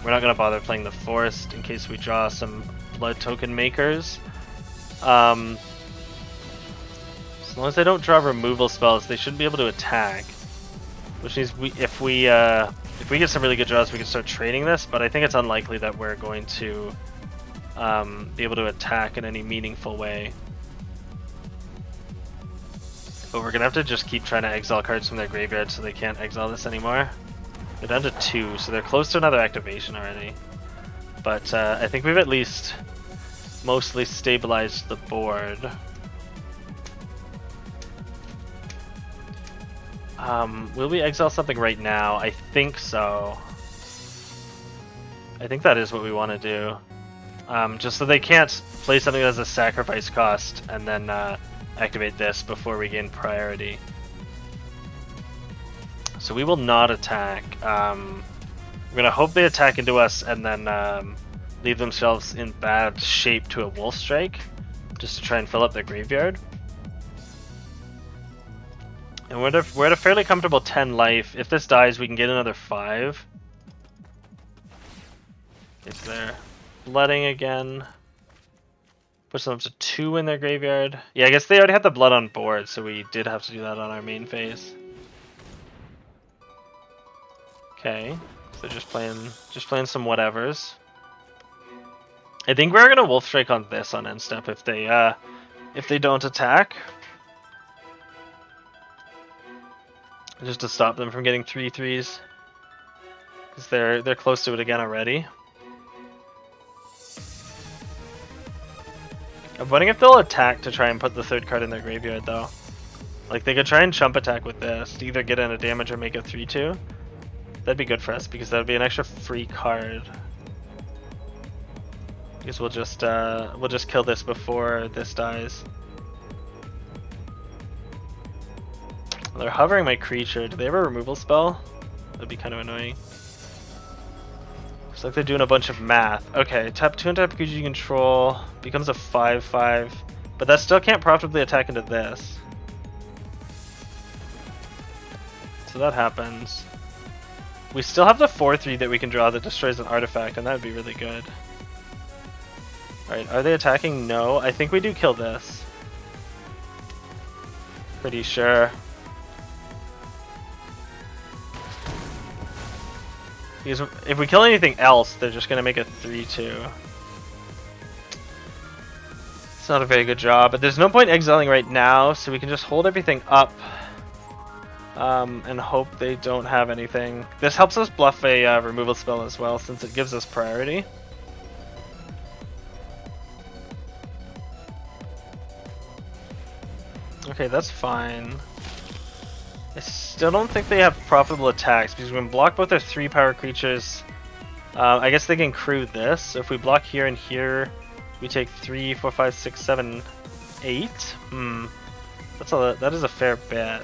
we're not going to bother playing the forest in case we draw some blood token makers. As long as they don't draw removal spells, they should be able to attack. Which means if we get some really good draws, we can start trading this, but I think it's unlikely that we're going to be able to attack in any meaningful way. But we're gonna have to just keep trying to exile cards from their graveyard so they can't exile this anymore. They're down to 2, so they're close to another activation already. But I think we've at least mostly stabilized the board. Will we exile something right now? I think so. I think that is what we want to do. Just so they can't play something that has a sacrifice cost and then activate this before we gain priority. So we will not attack. We're going to hope they attack into us and then leave themselves in bad shape to a Wolf Strike, just to try and fill up their graveyard. And we're at a fairly comfortable 10 life. If this dies, we can get another 5. Is there blooding again? Push them up to 2 in their graveyard. Yeah, I guess they already had the blood on board, so we did have to do that on our main phase. Okay, so just playing some whatevers. I think we're gonna Wolf Strike on this on end step if they don't attack, just to stop them from getting 3/3s, because they're close to it again already. I'm wondering if they'll attack to try and put the 3rd card in their graveyard though. Like they could try and chump attack with this to either get in a damage or make it 3/2. That'd be good for us because that'd be an extra free card. Because we'll just kill this before this dies. They're hovering my creature. Do they have a removal spell? That'd be kind of annoying. Looks like they're doing a bunch of math. Okay, tap 2 and tap creature you control. Becomes a 5/5. But that still can't profitably attack into this. So that happens. We still have the 4/3 that we can draw that destroys an artifact, and that would be really good. Alright, are they attacking? No. I think we do kill this. Pretty sure. Because if we kill anything else, they're just going to make it 3/2. It's not a very good job, but there's no point exiling right now, so we can just hold everything up. And hope they don't have anything. This helps us bluff a removal spell as well, since it gives us priority. Okay, that's fine. I still don't think they have profitable attacks, because we can block both their 3-power creatures. I guess they can crew this. So if we block here and here, we take 3, 4, 5, 6, 7, 8. That is a fair bet.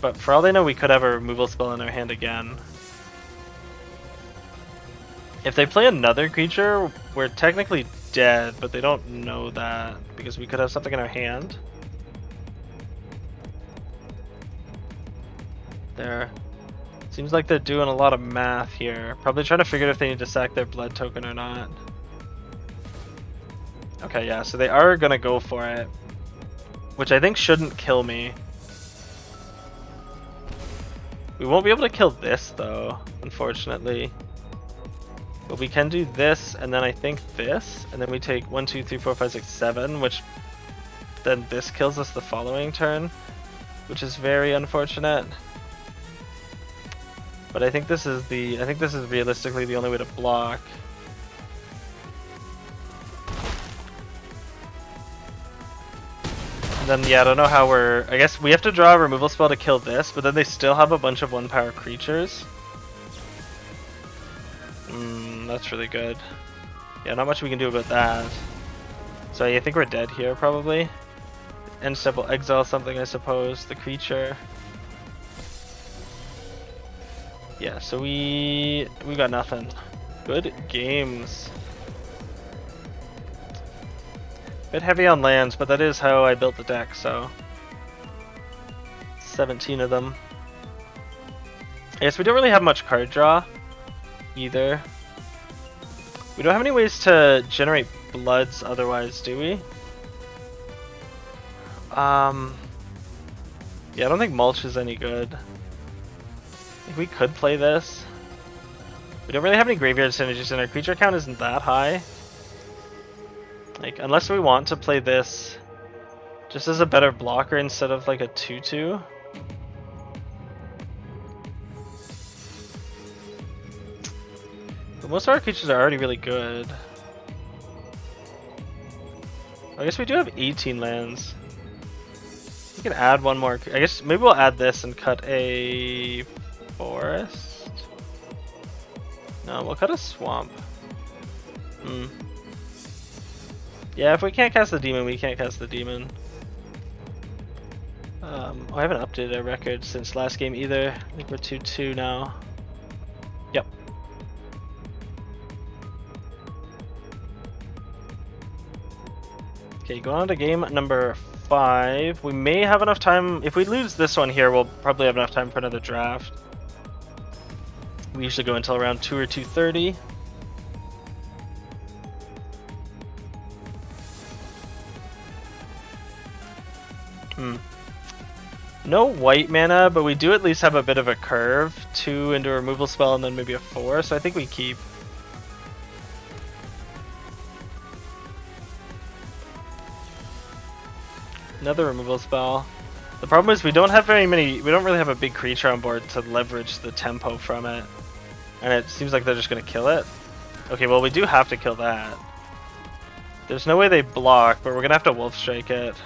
But for all they know, we could have a removal spell in our hand again. If they play another creature, we're technically dead, but they don't know that, because we could have something in our hand. There. Seems like they're doing a lot of math here. Probably trying to figure out if they need to sack their blood token or not. Okay, yeah, so they are gonna go for it. Which I think shouldn't kill me. We won't be able to kill this though, unfortunately. But we can do this, and then I think this, and then we take 1, 2, 3, 4, 5, 6, 7, which then this kills us the following turn, which is very unfortunate. But I think this is realistically the only way to block. And then, yeah, I don't know how I guess we have to draw a removal spell to kill this, but then they still have a bunch of 1-power creatures. That's really good. Yeah, not much we can do about that. So I think we're dead here, probably. End step will exile something, I suppose. The creature. Yeah, so we got nothing. Good games. Bit heavy on lands, but that is how I built the deck, so 17 of them. I guess we don't really have much card draw either. We don't have any ways to generate bloods otherwise, do we? Yeah, I don't think mulch is any good. I think we could play this. We don't really have any graveyard synergies, and our creature count isn't that high. Like, unless we want to play this just as a better blocker instead of like a 2/2. But most of our creatures are already really good. I guess we do have 18 lands. We can add one more. I guess maybe we'll add this and cut a forest. No, we'll cut a swamp. Yeah, if we can't cast the demon, we can't cast the demon. I haven't updated our record since last game either. I think we're 2-2 now. Okay, going on to game number 5. We may have enough time. If we lose this one here, we'll probably have enough time for another draft. We usually go until around 2 or 2:30. No white mana, but we do at least have a bit of a curve. 2 into a removal spell and then maybe a 4, so I think we keep. Another removal spell. The problem is we don't have very many, we don't really have a big creature on board to leverage the tempo from it. And it seems like they're just going to kill it. Okay, well we do have to kill that. There's no way they block, but we're going to have to Wolf Strike it.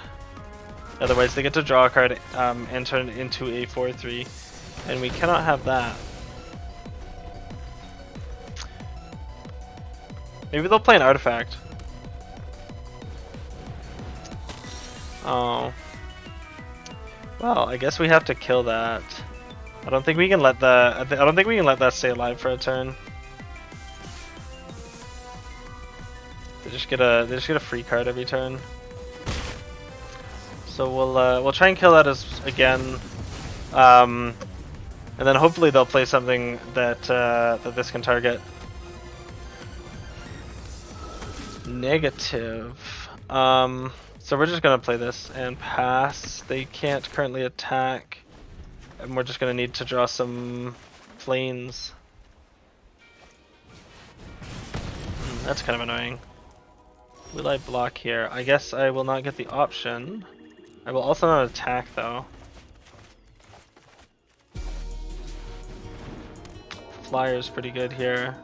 Otherwise they get to draw a card and turn it into a 4/3. And we cannot have that. Maybe they'll play an artifact. Oh. Well, I guess we have to kill that. I don't think we can let that. I don't think we can let that stay alive for a turn. They just get a free card every turn. So we'll try and kill that again, and then hopefully they'll play something that that this can target. Negative. So we're just gonna play this and pass. They can't currently attack, and we're just gonna need to draw some planes. That's kind of annoying. Will I block here? I guess I will not get the option. I will also not attack though. Flyer's pretty good here.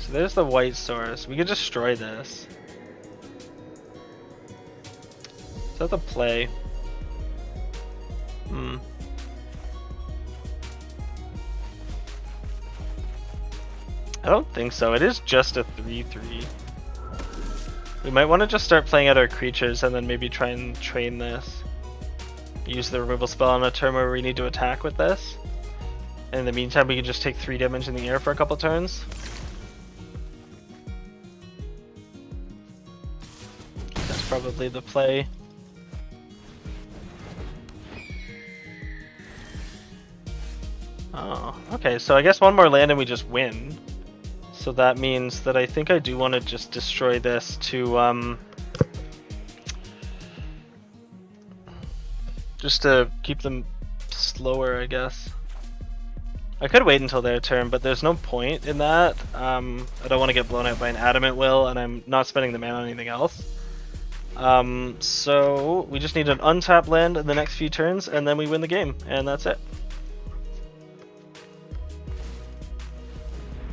So there's the white source. We could destroy this. Is that the play? I don't think so. It is just a 3/3. We might want to just start playing out our creatures and then maybe try and train this. Use the removal spell on a turn where we need to attack with this. And in the meantime, we can just take 3 damage in the air for a couple turns. That's probably the play. Oh, okay, so I guess one more land and we just win. So that means that I think I do want to just destroy this to, just to keep them slower, I guess. I could wait until their turn, but there's no point in that. I don't want to get blown out by an Adamant Will, and I'm not spending the mana on anything else. So we just need an untapped land in the next few turns, and then we win the game, and that's it.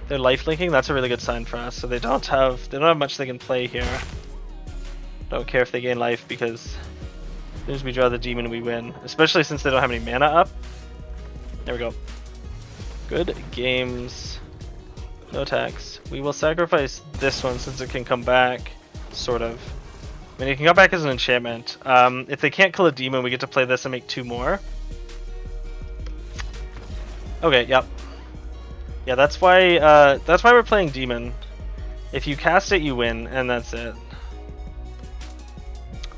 They're lifelinking. That's a really good sign for us. So they don't have much they can play here. Don't care if they gain life because as soon as we draw the demon, we win. Especially since they don't have any mana up. There we go. Good games. No attacks. We will sacrifice this one since it can come back. Sort of. I mean, it can come back as an enchantment. If they can't kill a demon, we get to play this and make 2 more. Okay. Yep. Yeah, that's why we're playing Demon. If you cast it, you win, and that's it.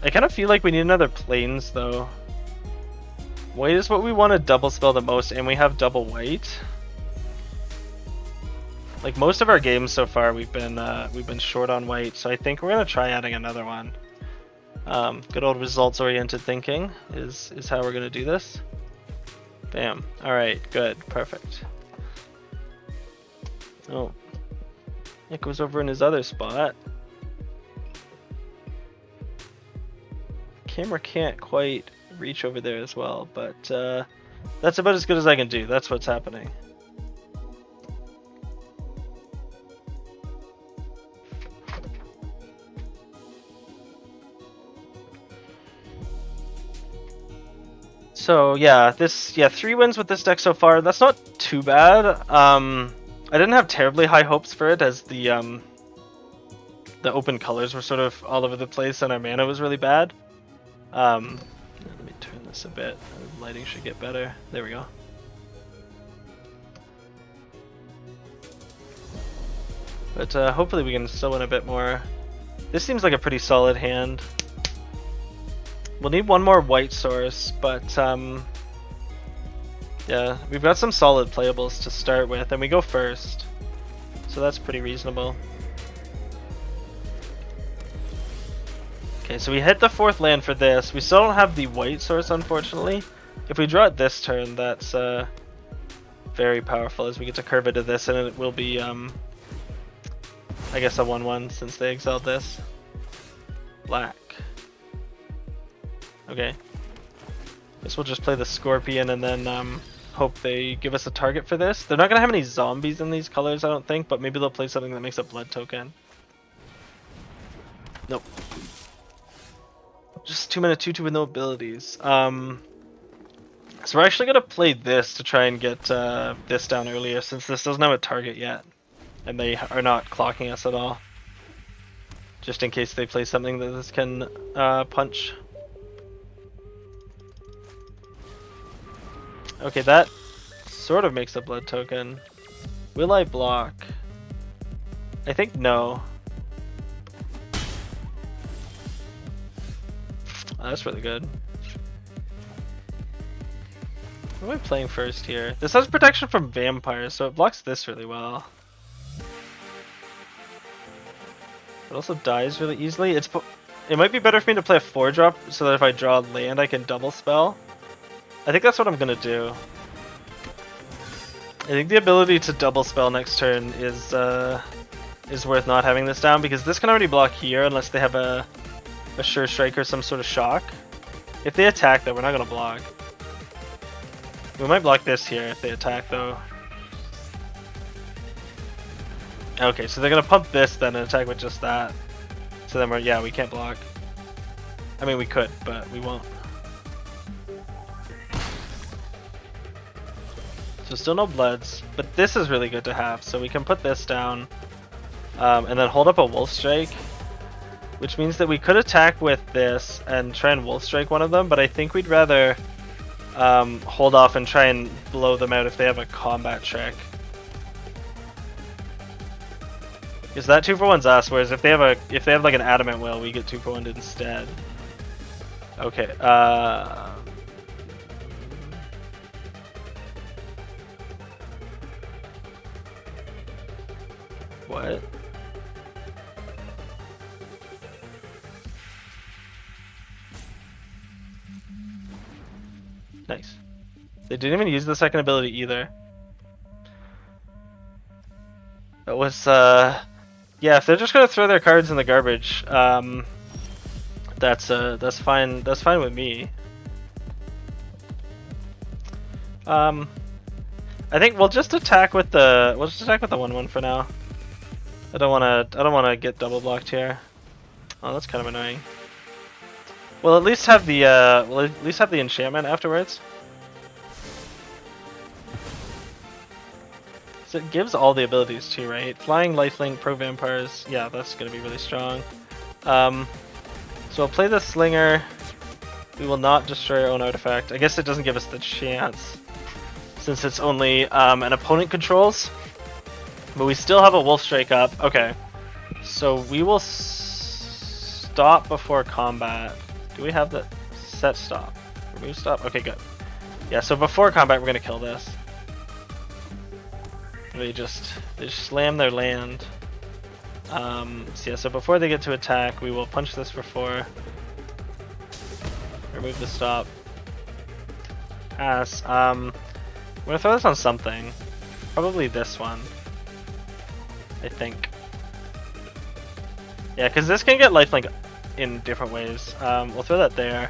I kind of feel like we need another Plains, though. White is what we want to double spell the most, and we have double white. Like most of our games so far, we've been short on white, so I think we're gonna try adding another one. Good old results-oriented thinking is how we're gonna do this. Bam. All right. Good. Perfect. Oh, Nick was over in his other spot. Camera can't quite reach over there as well, but that's about as good as I can do. That's what's happening. So yeah, 3 wins with this deck so far. That's not too bad. I didn't have terribly high hopes for it as the open colors were sort of all over the place and our mana was really bad. Let me turn this a bit. The lighting should get better. There we go. But hopefully we can still win a bit more. This seems like a pretty solid hand. We'll need one more white source, but yeah, we've got some solid playables to start with, and we go first, so that's pretty reasonable. Okay, so we hit the 4th land for this. We still don't have the white source, unfortunately. If we draw it this turn, that's very powerful, as we get to curve into this, and it will be, I guess, a 1/1 since they exiled this. Black. Okay. Guess we'll just play the Scorpion and then hope they give us a target for this. They're not going to have any zombies in these colors, I don't think, but maybe they'll play something that makes a blood token. Nope. Just 2-mana 2/2 with no abilities. So we're actually going to play this to try and get this down earlier, since this doesn't have a target yet. And they are not clocking us at all. Just in case they play something that this can punch. Okay, that sort of makes a blood token. Will I block? I think no. Oh, that's really good. What am I playing first here? This has protection from vampires, so it blocks this really well. It also dies really easily. It might be better for me to play a 4-drop so that if I draw land I can double spell. I think that's what I'm gonna do. I think the ability to double spell next turn is worth not having this down, because this can already block here unless they have a sure strike or some sort of shock. If they attack though, we're not gonna block. We might block this here if they attack though. Okay, so they're gonna pump this then and attack with just that. So then we can't block. I mean, we could, but we won't. So still no bloods, but this is really good to have. So we can put this down and then hold up a Wolf Strike, which means that we could attack with this and try and Wolf Strike one of them, but I think we'd rather hold off and try and blow them out if they have a combat trick. Because that 2-for-1's us, whereas if they have like an Adamant Will, we get 2-for-1 instead. Okay, what? Nice. They didn't even use the second ability either. That was, yeah, if they're just gonna throw their cards in the garbage, that's fine. That's fine with me. I think we'll just attack with the 1/1 for now. I don't wanna get double blocked here. Oh, that's kind of annoying. We'll at least have the enchantment afterwards. So it gives all the abilities too, right? Flying, lifelink, pro vampires. Yeah, that's gonna be really strong. So I'll play the Slinger. We will not destroy our own artifact. I guess it doesn't give us the chance, since it's only an opponent controls. But we still have a Wolf Strike up. Okay. So we will stop before combat. Do we have the set stop? Remove stop? Okay, good. Yeah, so before combat we're gonna kill this. They just slam their land. So yeah, so before they get to attack, we will punch this for 4. Remove the stop. Pass. I'm gonna throw this on something. Probably this one, I think. Yeah, because this can get lifelink in different ways. We'll throw that there.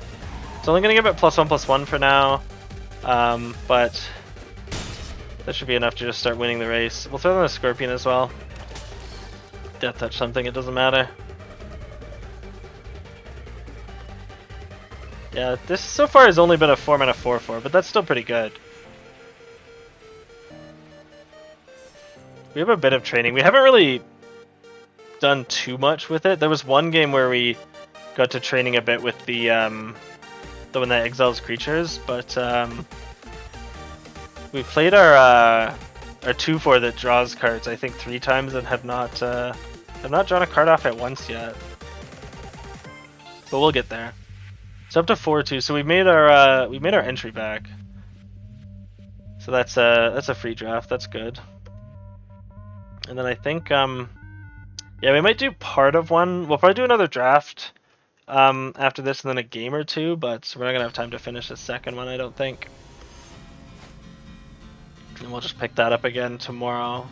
It's only gonna give it +1/+1 for now, but that should be enough to just start winning the race. We'll throw in a Scorpion as well. Death touch something, it doesn't matter. Yeah, this so far has only been a 4-mana 4/4, but that's still pretty good. We have a bit of training. We haven't really done too much with it. There was one game where we got to training a bit with the one that exiles creatures, but we played our 2/4 that draws cards, I think 3 times, and have not I've not drawn a card off at once yet. But we'll get there. It's up to 4-2, so we made our entry back. So that's a free draft, that's good. And then I think yeah, we might do part of one. We'll probably do another draft after this and then a game or two, but we're not gonna have time to finish the second one, I don't think. And we'll just pick that up again tomorrow.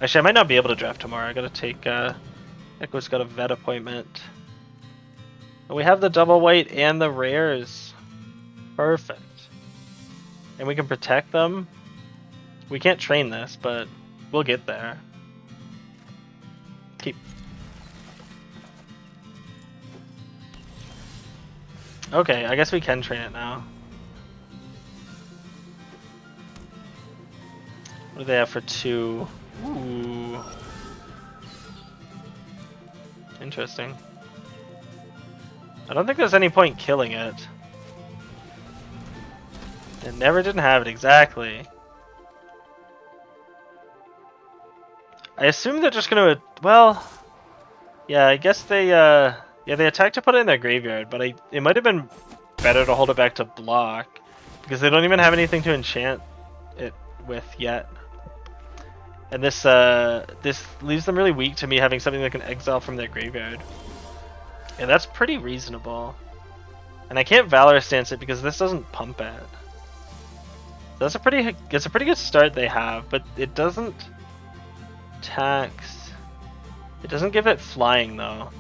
Actually, I might not be able to draft tomorrow. I gotta take Echo's got a vet appointment. And we have the double white and the rares. Perfect. And we can protect them. We can't train this, but we'll get there. Keep. Okay, I guess we can train it now. What do they have for 2? Ooh. Interesting. I don't think there's any point killing it. It never didn't have it, exactly. I assume they're just gonna, well, yeah, I guess they, yeah, they attacked to put it in their graveyard, but it might have been better to hold it back to block, because they don't even have anything to enchant it with yet. And this leaves them really weak to me having something that can exile from their graveyard. And that's pretty reasonable. And I can't Valor Stance it because this doesn't pump it. So it's a pretty good start they have, but it doesn't tax. It doesn't give it flying though.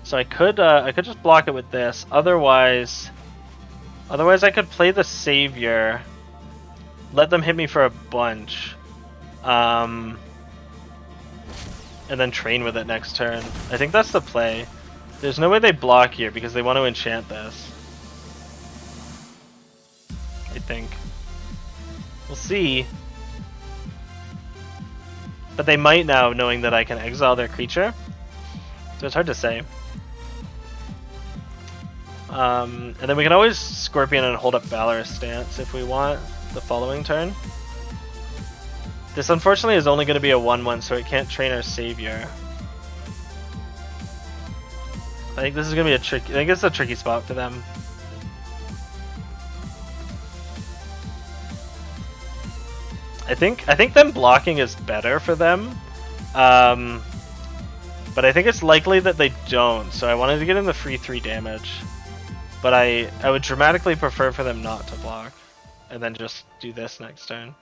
So I could just block it with this. Otherwise I could play the Savior, let them hit me for a bunch, and then train with it next turn. I think that's the play. There's no way they block here because they want to enchant this. I think. We'll see. But they might now, knowing that I can exile their creature. So it's hard to say. And then we can always Scorpion and hold up Valorous Stance if we want the following turn. This unfortunately is only going to be a 1/1, so it can't train our Savior. I think this is going to be a tricky. I think it's a tricky spot for them. I think them blocking is better for them, but I think it's likely that they don't. So I wanted to get in the free 3 damage, but I would dramatically prefer for them not to block, and then just do this next turn.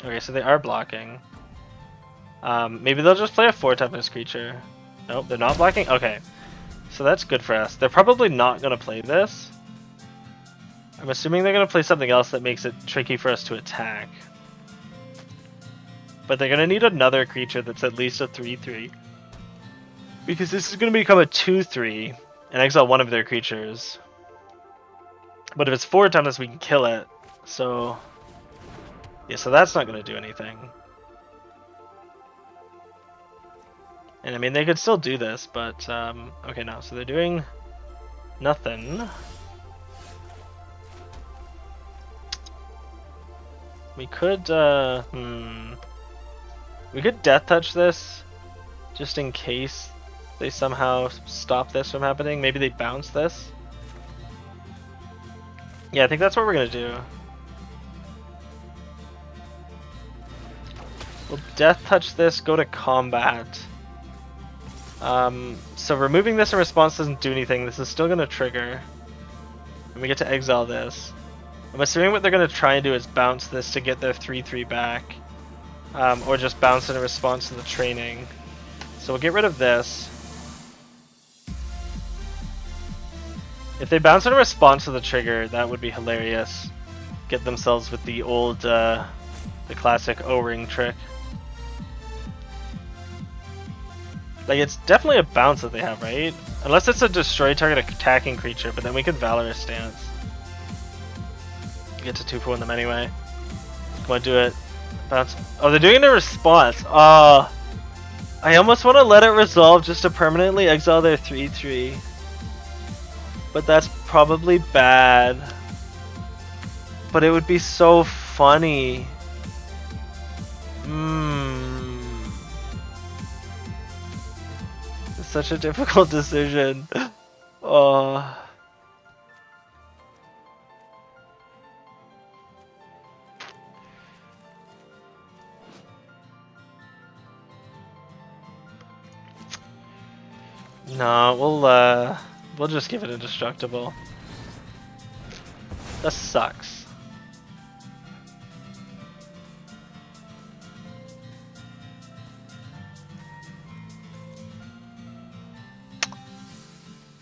Okay, so they are blocking. Maybe they'll just play a 4 toughness creature. Nope, they're not blocking? Okay. So that's good for us. They're probably not going to play this. I'm assuming they're going to play something else that makes it tricky for us to attack. But they're going to need another creature that's at least a 3/3. Because this is going to become a 2/3 and exile one of their creatures. But if it's 4 toughness, we can kill it. So yeah, so that's not going to do anything. And I mean, they could still do this, but okay, no. So they're doing nothing. We could we could Death Touch this, just in case they somehow stop this from happening. Maybe they bounce this. Yeah, I think that's what we're gonna do. We'll Death Touch this, go to combat. So removing this in response doesn't do anything. This is still going to trigger. And we get to exile this. I'm assuming what they're going to try and do is bounce this to get their 3/3 back. Or just bounce it in response to the training. So we'll get rid of this. If they bounce in response to the trigger, that would be hilarious. Get themselves with the old, the classic O-ring trick. Like, it's definitely a bounce that they have, right? Unless it's a destroy target attacking creature, but then we could Valorous Stance. Get to 2 for 1 them anyway. Come on, do it. Bounce. Oh, they're doing it in response. I almost want to let it resolve just to permanently exile their 3/3. But that's probably bad. But it would be so funny. It's such a difficult decision. Oh. No, we'll just give it indestructible. That sucks.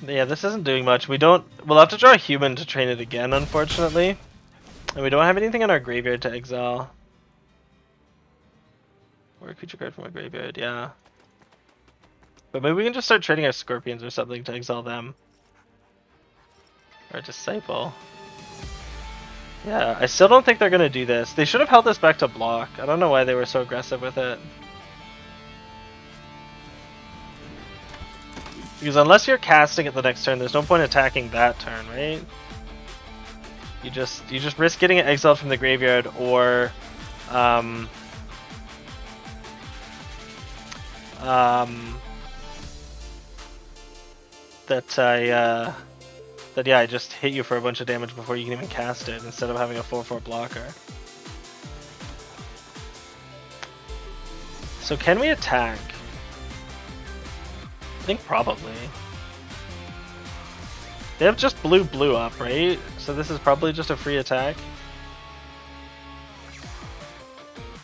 Yeah, this isn't doing much. We'll have to draw a human to train it again, unfortunately. And we don't have anything in our graveyard to exile. Or a creature card from our graveyard, yeah. But maybe we can just start trading our scorpions or something to exile them. Or a disciple. Yeah, I still don't think they're gonna do this. They should have held this back to block. I don't know why they were so aggressive with it. Because unless you're casting it the next turn, there's no point attacking that turn, right? You just risk getting it exiled from the graveyard, or I just hit you for a bunch of damage before you can even cast it, instead of having a 4/4 blocker. So can we attack? I think probably. They have just blue up, right? So this is probably just a free attack.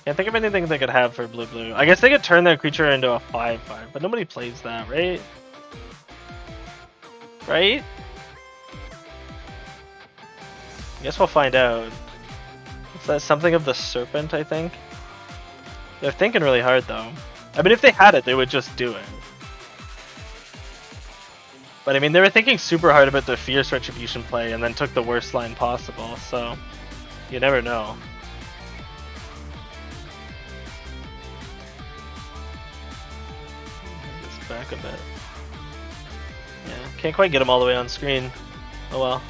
Can't think of anything they could have for blue. I guess they could turn their creature into a 5/5, but nobody plays that, right? Right? I guess we'll find out. Is that something of the serpent, I think? They're thinking really hard, though. I mean, if they had it, they would just do it. But I mean, they were thinking super hard about the Fierce Retribution play and then took the worst line possible, so you never know. Just back a bit. Yeah, can't quite get him all the way on screen. Oh well.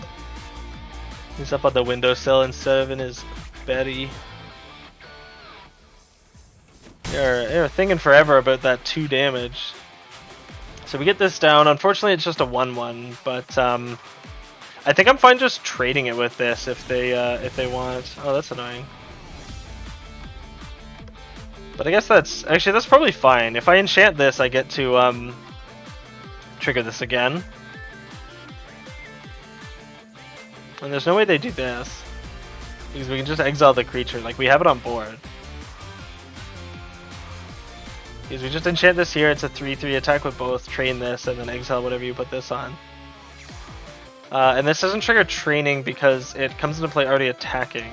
He's up on the windowsill instead of in his beddy. You're thinking forever about that 2 damage. So we get this down. Unfortunately, it's just a 1/1, but I think I'm fine just trading it with this if they want. Oh, that's annoying. But I guess that's probably fine. If I enchant this, I get to trigger this again. And there's no way they do this, because we can just exile the creature. Like, we have it on board. Because we just enchant this here, it's a 3/3 attack with both, train this, and then exile whatever you put this on. And this doesn't trigger training because it comes into play already attacking.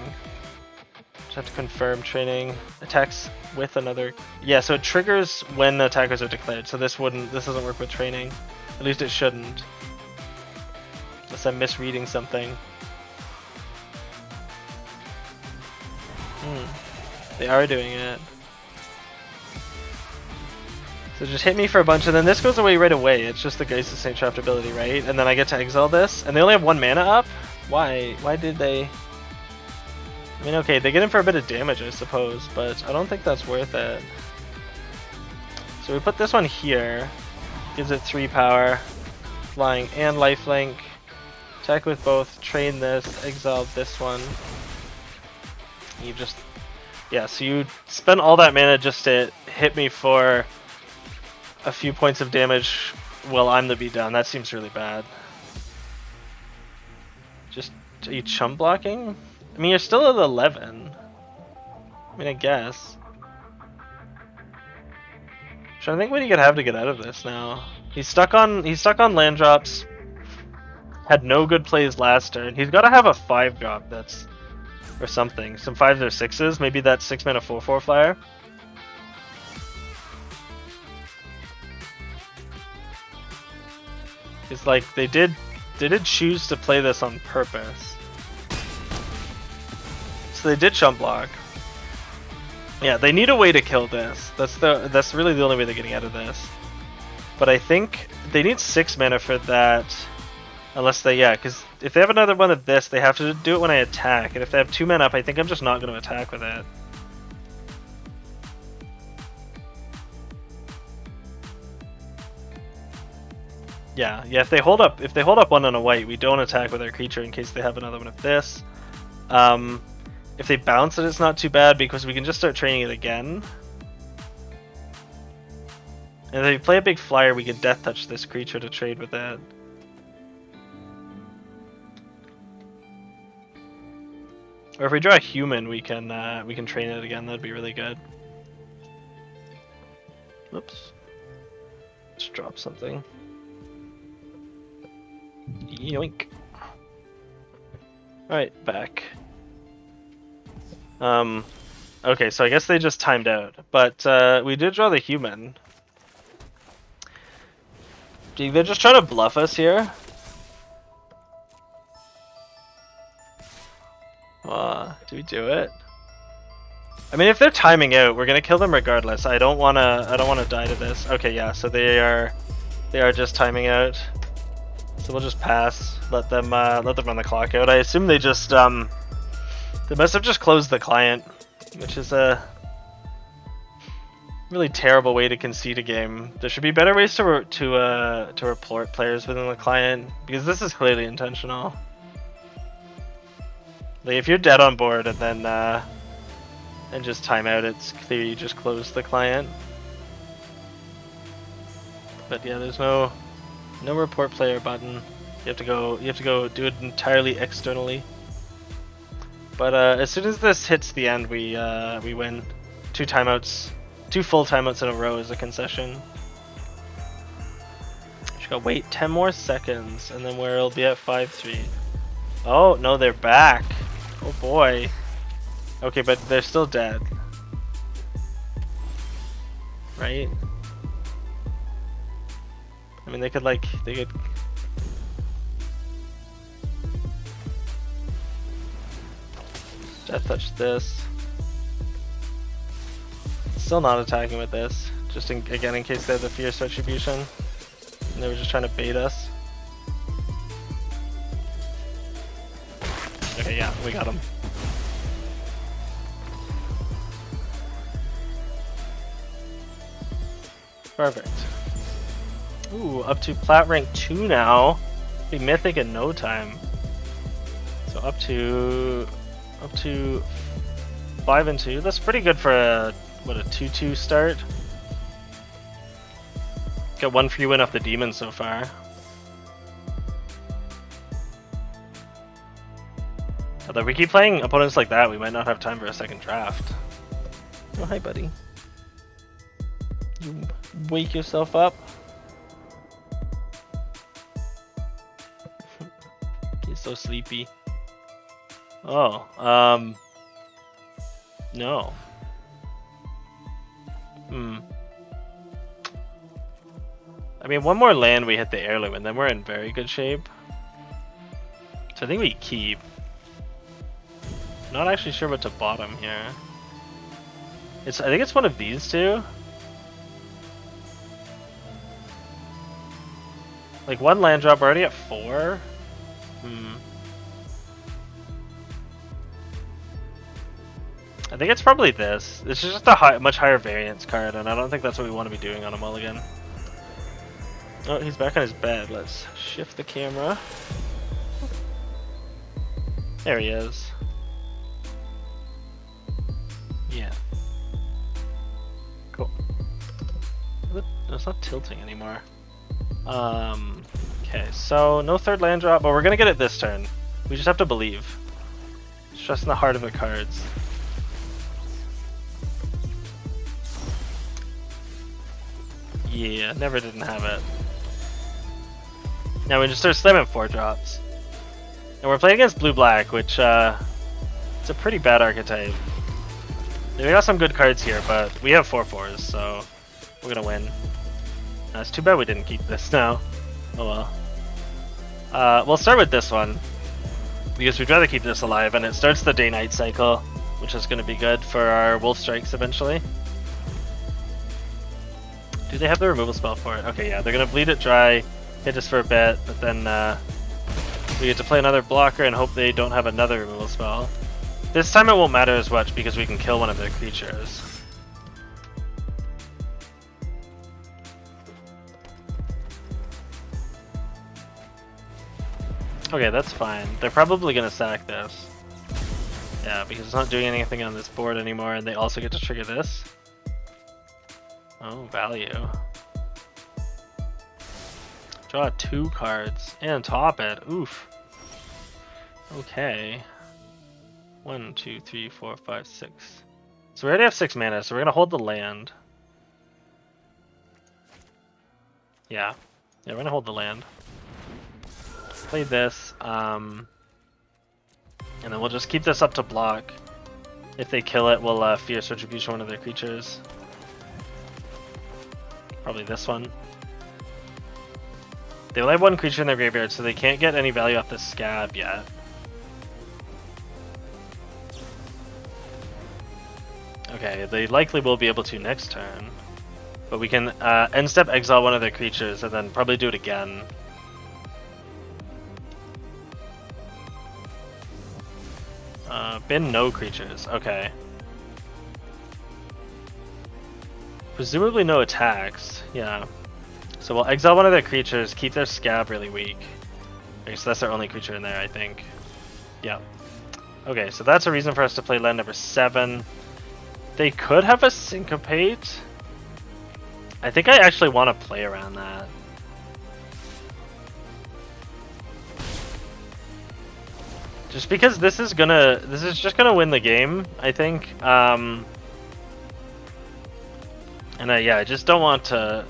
Just have to confirm training. Attacks with another... Yeah, so it triggers when attackers are declared, so this doesn't work with training. At least it shouldn't. Unless I'm misreading something. They are doing it. So just hit me for a bunch, and then this goes away right away. It's just the Geist of Saint Trapped ability, right? And then I get to exile this, and they only have 1 mana up? Why? Why did they... I mean, okay, they get in for a bit of damage, I suppose, but I don't think that's worth it. So we put this one here. Gives it 3 power. Flying and lifelink. Attack with both, train this, exile this one. You just... Yeah, so you spend all that mana just to hit me for a few points of damage while I'm the beatdown. That seems really bad. Just, are you chump blocking? I mean, you're still at 11. I mean, I guess. I'm trying to think what he could have to get out of this now. He's stuck on land drops. Had no good plays last turn. He's got to have a 5-drop that's... or something. Some 5s or 6s. Maybe that 6-mana 4/4 flyer. It's like they did choose to play this on purpose. So they did chump block. Yeah, they need a way to kill this. That's really the only way they're getting out of this. But I think they need 6 mana for that Unless they, yeah, because if they have another one of this, they have to do it when I attack. And if they have 2 men up, I think I'm just not going to attack with it. Yeah, if they hold up 1 on a white, we don't attack with our creature in case they have another one of this. If they bounce it, it's not too bad because we can just start training it again. And if they play a big flyer, we can death touch this creature to trade with that. Or if we draw a human, we can train it again. That'd be really good. Oops. Just drop something. Yoink. Alright, back. Okay, so I guess they just timed out. But we did draw the human. They're just trying to bluff us here. Do we do it? I mean, if they're timing out, we're gonna kill them regardless. I don't wanna die to this. Okay, yeah, so they are just timing out. So we'll just pass. Let them run the clock out. I assume they just they must have just closed the client, which is a really terrible way to concede a game. There should be better ways to report players within the client, because this is clearly intentional. Like if you're dead on board and then and just time out, it's clear you just closed the client. But yeah, there's no report player button. You have to go do it entirely externally. But as soon as this hits the end, we win. 2 timeouts, 2 full timeouts in a row is a concession. Just gotta wait 10 more seconds, and then we'll be at 5-3. Oh no, they're back. Oh boy. Okay, but they're still dead. Right? I mean, they could death touch this. Still not attacking with this. Just again, in case they have the fierce retribution. And they were just trying to bait us. Okay, yeah, we got him. Perfect. Ooh, up to plat rank 2 now. Be mythic in no time. So up to 5 and 2. That's pretty good for a 2-2 start. Got 1 free win off the demon so far. Although if we keep playing opponents like that, we might not have time for a second draft. Oh, hi, buddy. You wake yourself up. He's so sleepy. Oh, no. I mean, 1 more land, we hit the heirloom, and then we're in very good shape. So I think we keep. Not actually sure what to bottom here. I think it's one of these 2. Like 1 land drop, we're already at 4. I think it's probably this. This is just a much higher variance card, and I don't think that's what we want to be doing on a mulligan. Oh, he's back on his bed. Let's shift the camera. There he is. Yeah. Cool. It's not tilting anymore. Okay, so no 3rd land drop, but we're gonna get it this turn. We just have to believe. It's just in the heart of the cards. Yeah, never didn't have it. Now we just start slamming 4 drops. And we're playing against blue-black, which, it's a pretty bad archetype. We got some good cards here, but we have 4/4s, so we're gonna win. It's too bad we didn't keep this now. Oh well. We'll start with this one, because we'd rather keep this alive, and it starts the day-night cycle, which is gonna be good for our wolf strikes eventually. Do they have the removal spell for it? Okay, yeah, they're gonna bleed it dry, hit us for a bit, but then We get to play another blocker and hope they don't have another removal spell. This time it won't matter as much because we can kill one of their creatures. Okay, that's fine. They're probably gonna sack this. Yeah, because it's not doing anything on this board anymore, and they also get to trigger this. Oh, value. Draw 2 cards and top it. Oof. Okay. 1, 2, 3, 4, 5, 6. So we already have 6 mana, so we're gonna hold the land. Yeah. Yeah, we're gonna hold the land. Play this, and then we'll just keep this up to block. If they kill it, we'll Fierce Retribution one of their creatures. Probably this one. They only have 1 creature in their graveyard, so they can't get any value off the scab yet. Okay, they likely will be able to next turn. But we can end step exile one of their creatures and then probably do it again. Bin no creatures, okay. Presumably no attacks, yeah. So we'll exile one of their creatures, keep their scab really weak. Okay, so that's their only creature in there, I think. Yeah. Okay, so that's a reason for us to play land number 7. They could have a Syncopate. I think I actually want to play around that. Just because this is just gonna win the game, I think. And yeah, I just don't want to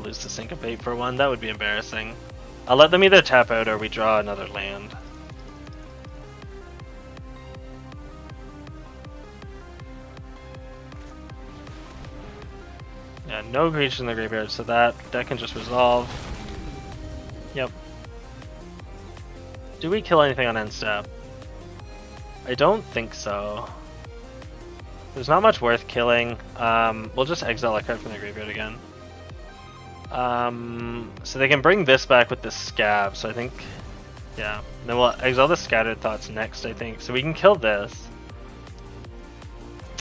lose to Syncopate for one. That would be embarrassing. I'll let them either tap out or we draw another land. Yeah, no creatures in the graveyard, so that can just resolve. Yep. Do we kill anything on end step? I don't think so. There's not much worth killing. We'll just exile a card from the graveyard again. So they can bring this back with the scab, so I think, yeah. Then we'll exile the Scattered Thoughts next, I think. So we can kill this.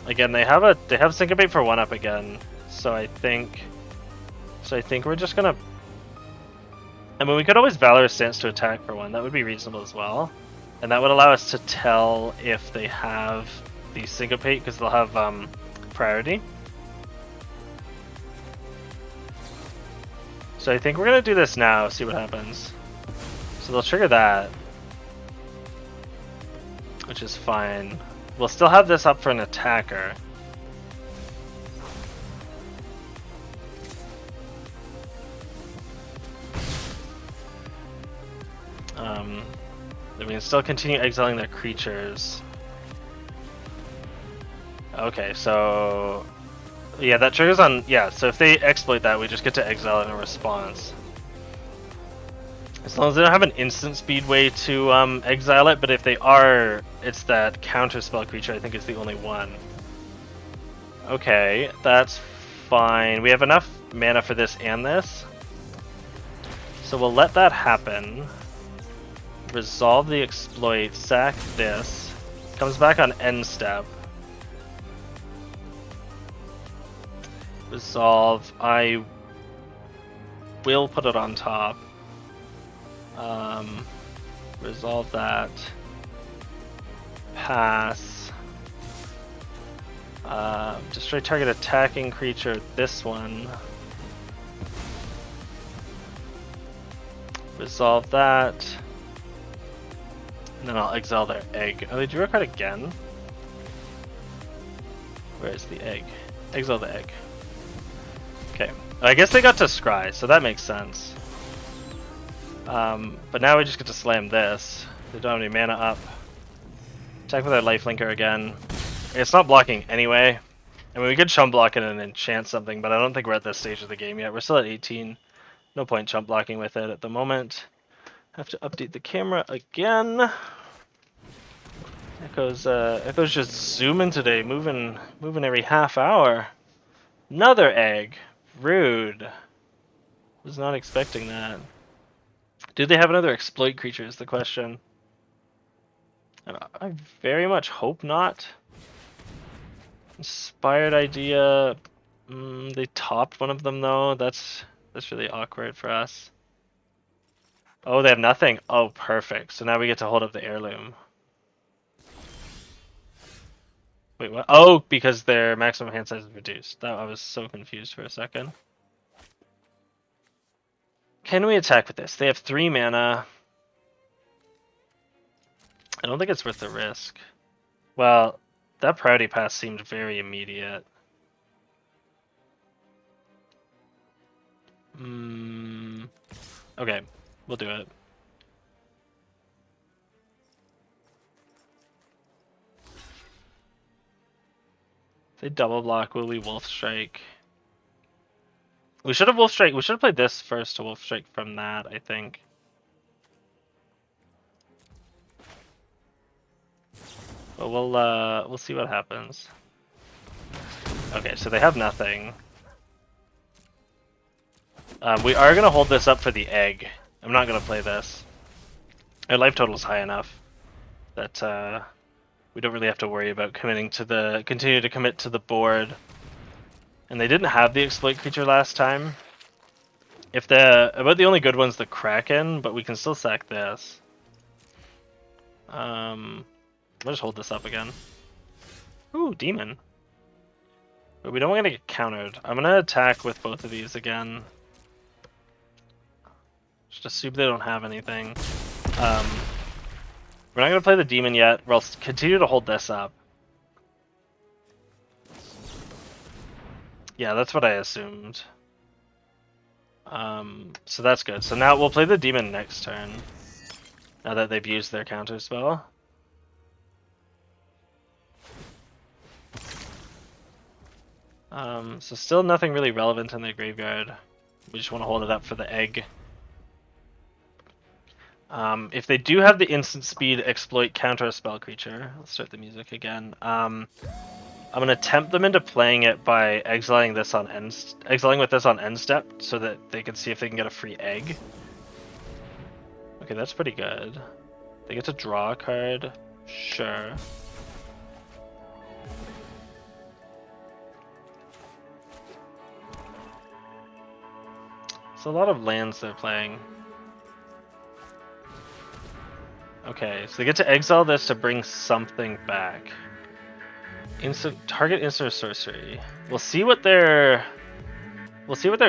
Again, they have Syncopate for 1-up again. So I think we're just gonna. I mean, we could always Valorous Stance to attack for 1. That would be reasonable as well, and that would allow us to tell if they have the Syncopate because they'll have priority. So I think we're gonna do this now. See what happens. So they'll trigger that, which is fine. We'll still have this up for an attacker. Then we can still continue exiling their creatures. Okay, so yeah, that triggers on, yeah, so if they exploit that, we just get to exile it in response. As long as they don't have an instant speed way to exile it, but if they are, it's that counter spell creature I think is the only one. Okay, that's fine. We have enough mana for this and this. So we'll let that happen. Resolve the exploit, sack this. Comes back on end step. Resolve, I will put it on top. Resolve that. Pass. Destroy target attacking creature, this one. Resolve that. And then I'll exile their egg. Oh, they drew a card again? Where is the egg? Exile the egg. Okay. I guess they got to scry, so that makes sense. But now we just get to slam this. They don't have any mana up. Attack with our lifelinker again. It's not blocking anyway. I mean, we could chump block it and enchant something, but I don't think we're at this stage of the game yet. We're still at 18. No point chump blocking with it at the moment. Have to update the camera again. Echo's just zooming today, moving every half hour. Another egg. Rude. Was not expecting that. Do they have another exploit creature is the question. And I very much hope not. Inspired idea. They topped one of them though. That's really awkward for us. Oh, they have nothing. Oh, perfect. So now we get to hold up the heirloom. Wait, what? Oh, because their maximum hand size is reduced. I was so confused for a second. Can we attack with this? They have 3 mana. I don't think it's worth the risk. Well, that priority pass seemed very immediate. Okay, we'll do it. If they double block, will we Wolf Strike? We should have Wolf Strike. We should have played this first to Wolf Strike from that, I think. But we'll see what happens. Okay, so they have nothing. We are gonna hold this up for the egg. I'm not gonna play this. Our life total is high enough that we don't really have to worry about continue to commit to the board. And they didn't have the exploit creature last time. About the only good one's the Kraken, but we can still sack this. We'll just hold this up again. Ooh, Demon. But we don't want to get countered. I'm gonna attack with both of these again. Just assume they don't have anything. We're not gonna play the Demon yet. We'll continue to hold this up. Yeah, that's what I assumed. So that's good. So now we'll play the Demon next turn. Now that they've used their counter spell. So still nothing really relevant in their graveyard. We just want to hold it up for the egg. If they do have the instant speed exploit counter a spell creature, let's start the music again. I'm gonna tempt them into playing it by exiling with this on end step, so that they can see if they can get a free egg. Okay, that's pretty good. They get to draw a card, sure. It's a lot of lands they're playing. Okay, so they get to exile this to bring something back. Target instant sorcery. We'll see what they're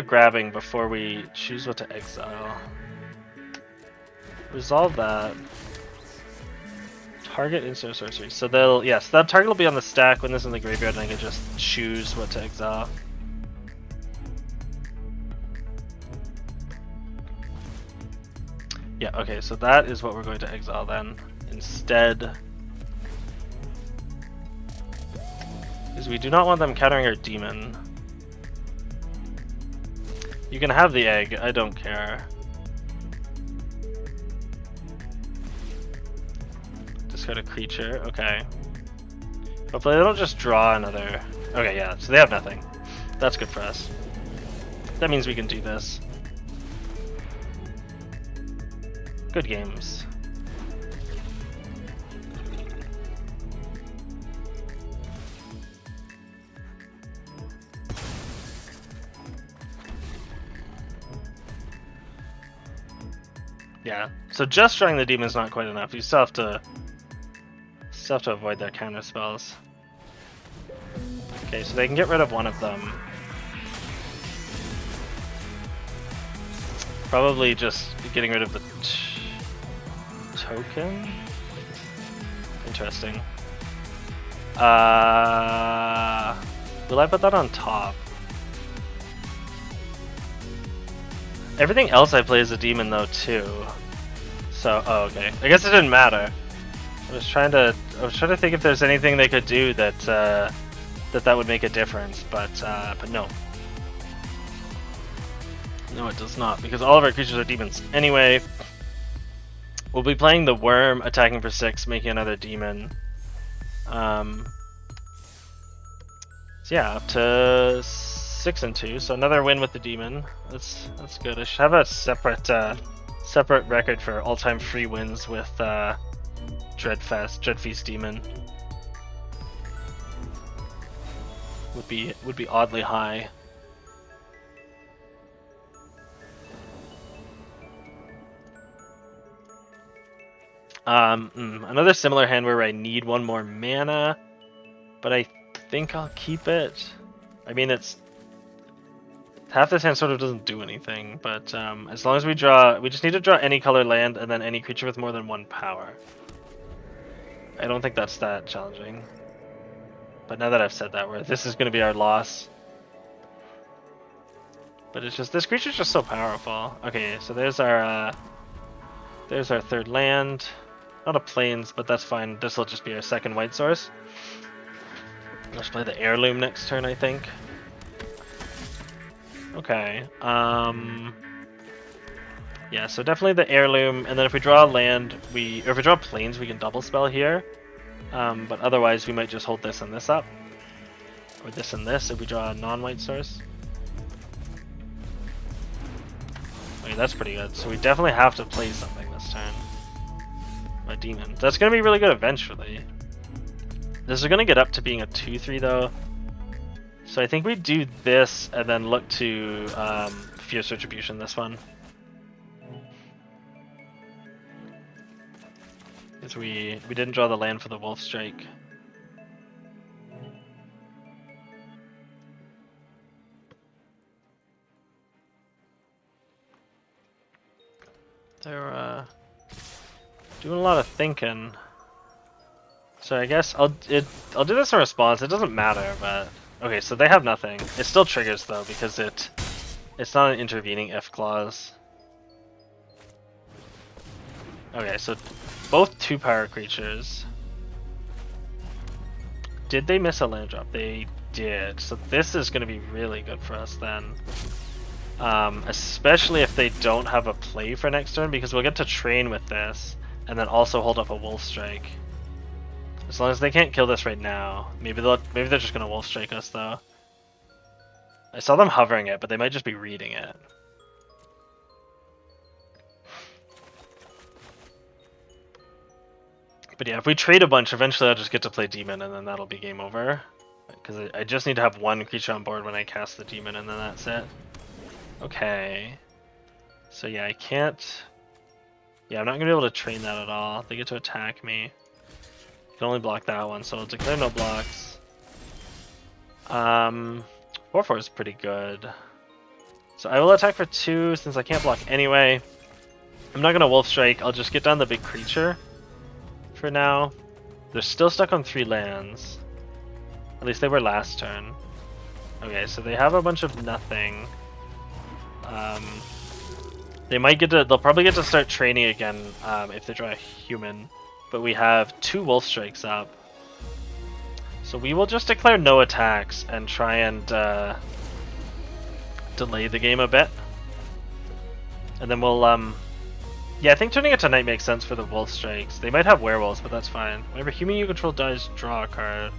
grabbing before we choose what to exile. Resolve that. Target instant sorcery. So that target will be on the stack when this is in the graveyard, and I can just choose what to exile. Yeah, okay, so that is what we're going to exile then. Instead. Because we do not want them countering our demon. You can have the egg, I don't care. Discard a creature, okay. Hopefully they don't just draw another... Okay, yeah, so they have nothing. That's good for us. That means we can do this. Good games. Yeah, so just drawing the demon is not quite enough. You still have to avoid their counter spells. Okay, so they can get rid of one of them. Probably just getting rid of the token? Interesting. Will I put that on top? Everything else I play is a demon though too. So, oh, okay. I guess it didn't matter. I was trying to think if there's anything they could do that that would make a difference, but no. No, it does not, because all of our creatures are demons. Anyway, we'll be playing the worm, attacking for 6, making another demon. So yeah, up to 6 and 2, so another win with the demon. That's good. I should have a separate separate record for all-time free wins with Dreadfeast Demon. Would be oddly high. Another similar hand where I need one more mana, but I think I'll keep it. I mean, it's half this hand sort of doesn't do anything, but as long as we just need to draw any color land and then any creature with more than 1 power. I don't think that's that challenging. But now that I've said that, this is going to be our loss. But it's just, this creature's just so powerful. Okay, so there's our third land. Not a plains, but that's fine. This will just be our second white source. Let's play the heirloom next turn, I think. Okay. Yeah, so definitely the heirloom, and then if we draw a land, or if we draw plains, we can double spell here. But otherwise, we might just hold this and this up, or this and this if we draw a non-white source. Okay, that's pretty good. So we definitely have to play something this turn. My demon. That's gonna be really good eventually. This is gonna get up to being a 2/3 though. So I think we do this and then look to Fierce Retribution this one. Because we didn't draw the land for the Wolf Strike. They're doing a lot of thinking. So I guess I'll do this in response. It doesn't matter, but okay. So they have nothing. It still triggers though because it's not an intervening if clause. Okay, so both 2-power creatures. Did they miss a land drop? They did. So this is going to be really good for us then. Especially if they don't have a play for next turn, because we'll get to train with this and then also hold up a Wolf Strike. As long as they can't kill this right now. Maybe they're just going to Wolf Strike us though. I saw them hovering it, but they might just be reading it. But yeah, if we trade a bunch, eventually I'll just get to play Demon and then that'll be game over. Because I just need to have one creature on board when I cast the Demon and then that's it. Okay. So yeah, I can't... Yeah, I'm not going to be able to train that at all. They get to attack me. I can only block that one, so I'll declare no blocks. 4/4 is pretty good. So I will attack for 2 since I can't block anyway. I'm not going to Wolf Strike, I'll just get down the big creature. For now. They're still stuck on 3 lands. At least they were last turn. Okay, so they have a bunch of nothing. They'll probably get to start training again if they draw a human. But we have 2 Wolf Strikes up. So we will just declare no attacks and try and delay the game a bit. And then we'll yeah, I think turning it to night makes sense for the Wolf Strikes. They might have werewolves, but that's fine. Whenever human you control dies, draw a card.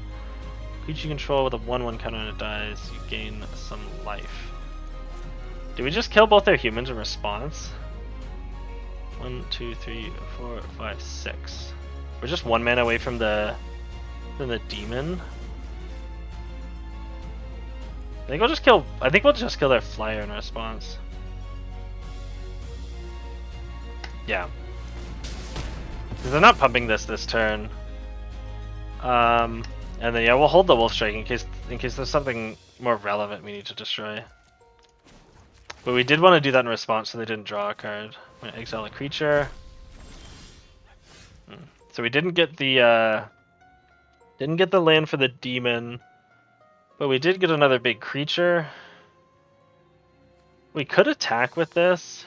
Creature you control with a 1/1 counter when it dies, you gain some life. Did we just kill both their humans in response? 1, 2, 3, 4, 5, 6. We're just 1 mana away from the demon. I think we'll just kill their flyer in response. Yeah. Because they're not pumping this turn. And then yeah, we'll hold the Wolf Strike in case there's something more relevant we need to destroy. But we did want to do that in response so they didn't draw a card. I'm gonna exile a creature. So we didn't get the land for the demon, but we did get another big creature. We could attack with this.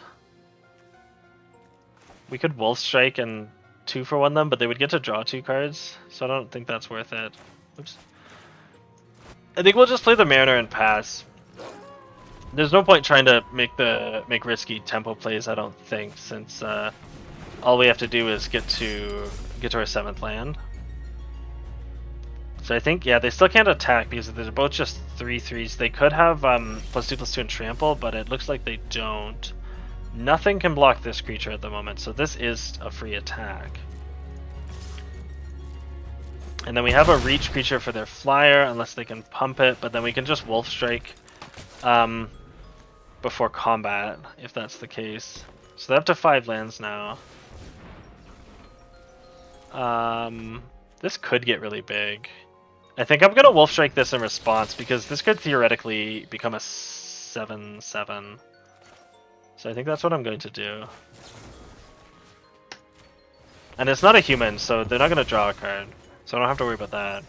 We could Wolf Strike and 2-for-1 them, but they would get to draw 2 cards, so I don't think that's worth it. Oops. I think we'll just play the Mariner and pass. There's no point trying to make risky tempo plays, I don't think, since all we have to do is get to our 7th land. So I think, yeah, they still can't attack because they're both just 3/3s. They could have +2/+2 and trample, but it looks like they don't. Nothing can block this creature at the moment, so this is a free attack. And then we have a reach creature for their flyer, unless they can pump it, but then we can just Wolf Strike before combat, if that's the case. So they're up to 5 lands now. This could get really big. I think I'm gonna Wolf Strike this in response, because this could theoretically become a 7/7. So I think that's what I'm going to do. And it's not a human, so they're not gonna draw a card. So I don't have to worry about that.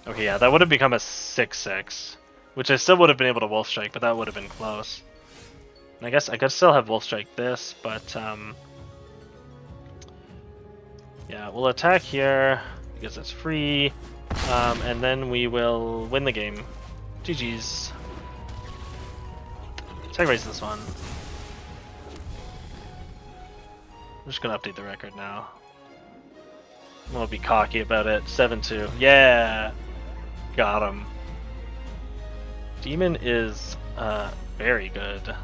Okay, yeah, that would have become a 6/6. Which I still would have been able to Wolf Strike, but that would have been close. And I guess I could still have Wolf Strike this, but yeah, we'll attack here because it's free, and then we will win the game. GG's. Tag raise this one. I'm just gonna update the record now. I'm gonna be cocky about it. 7-2. Yeah! Got him. Demon is very good.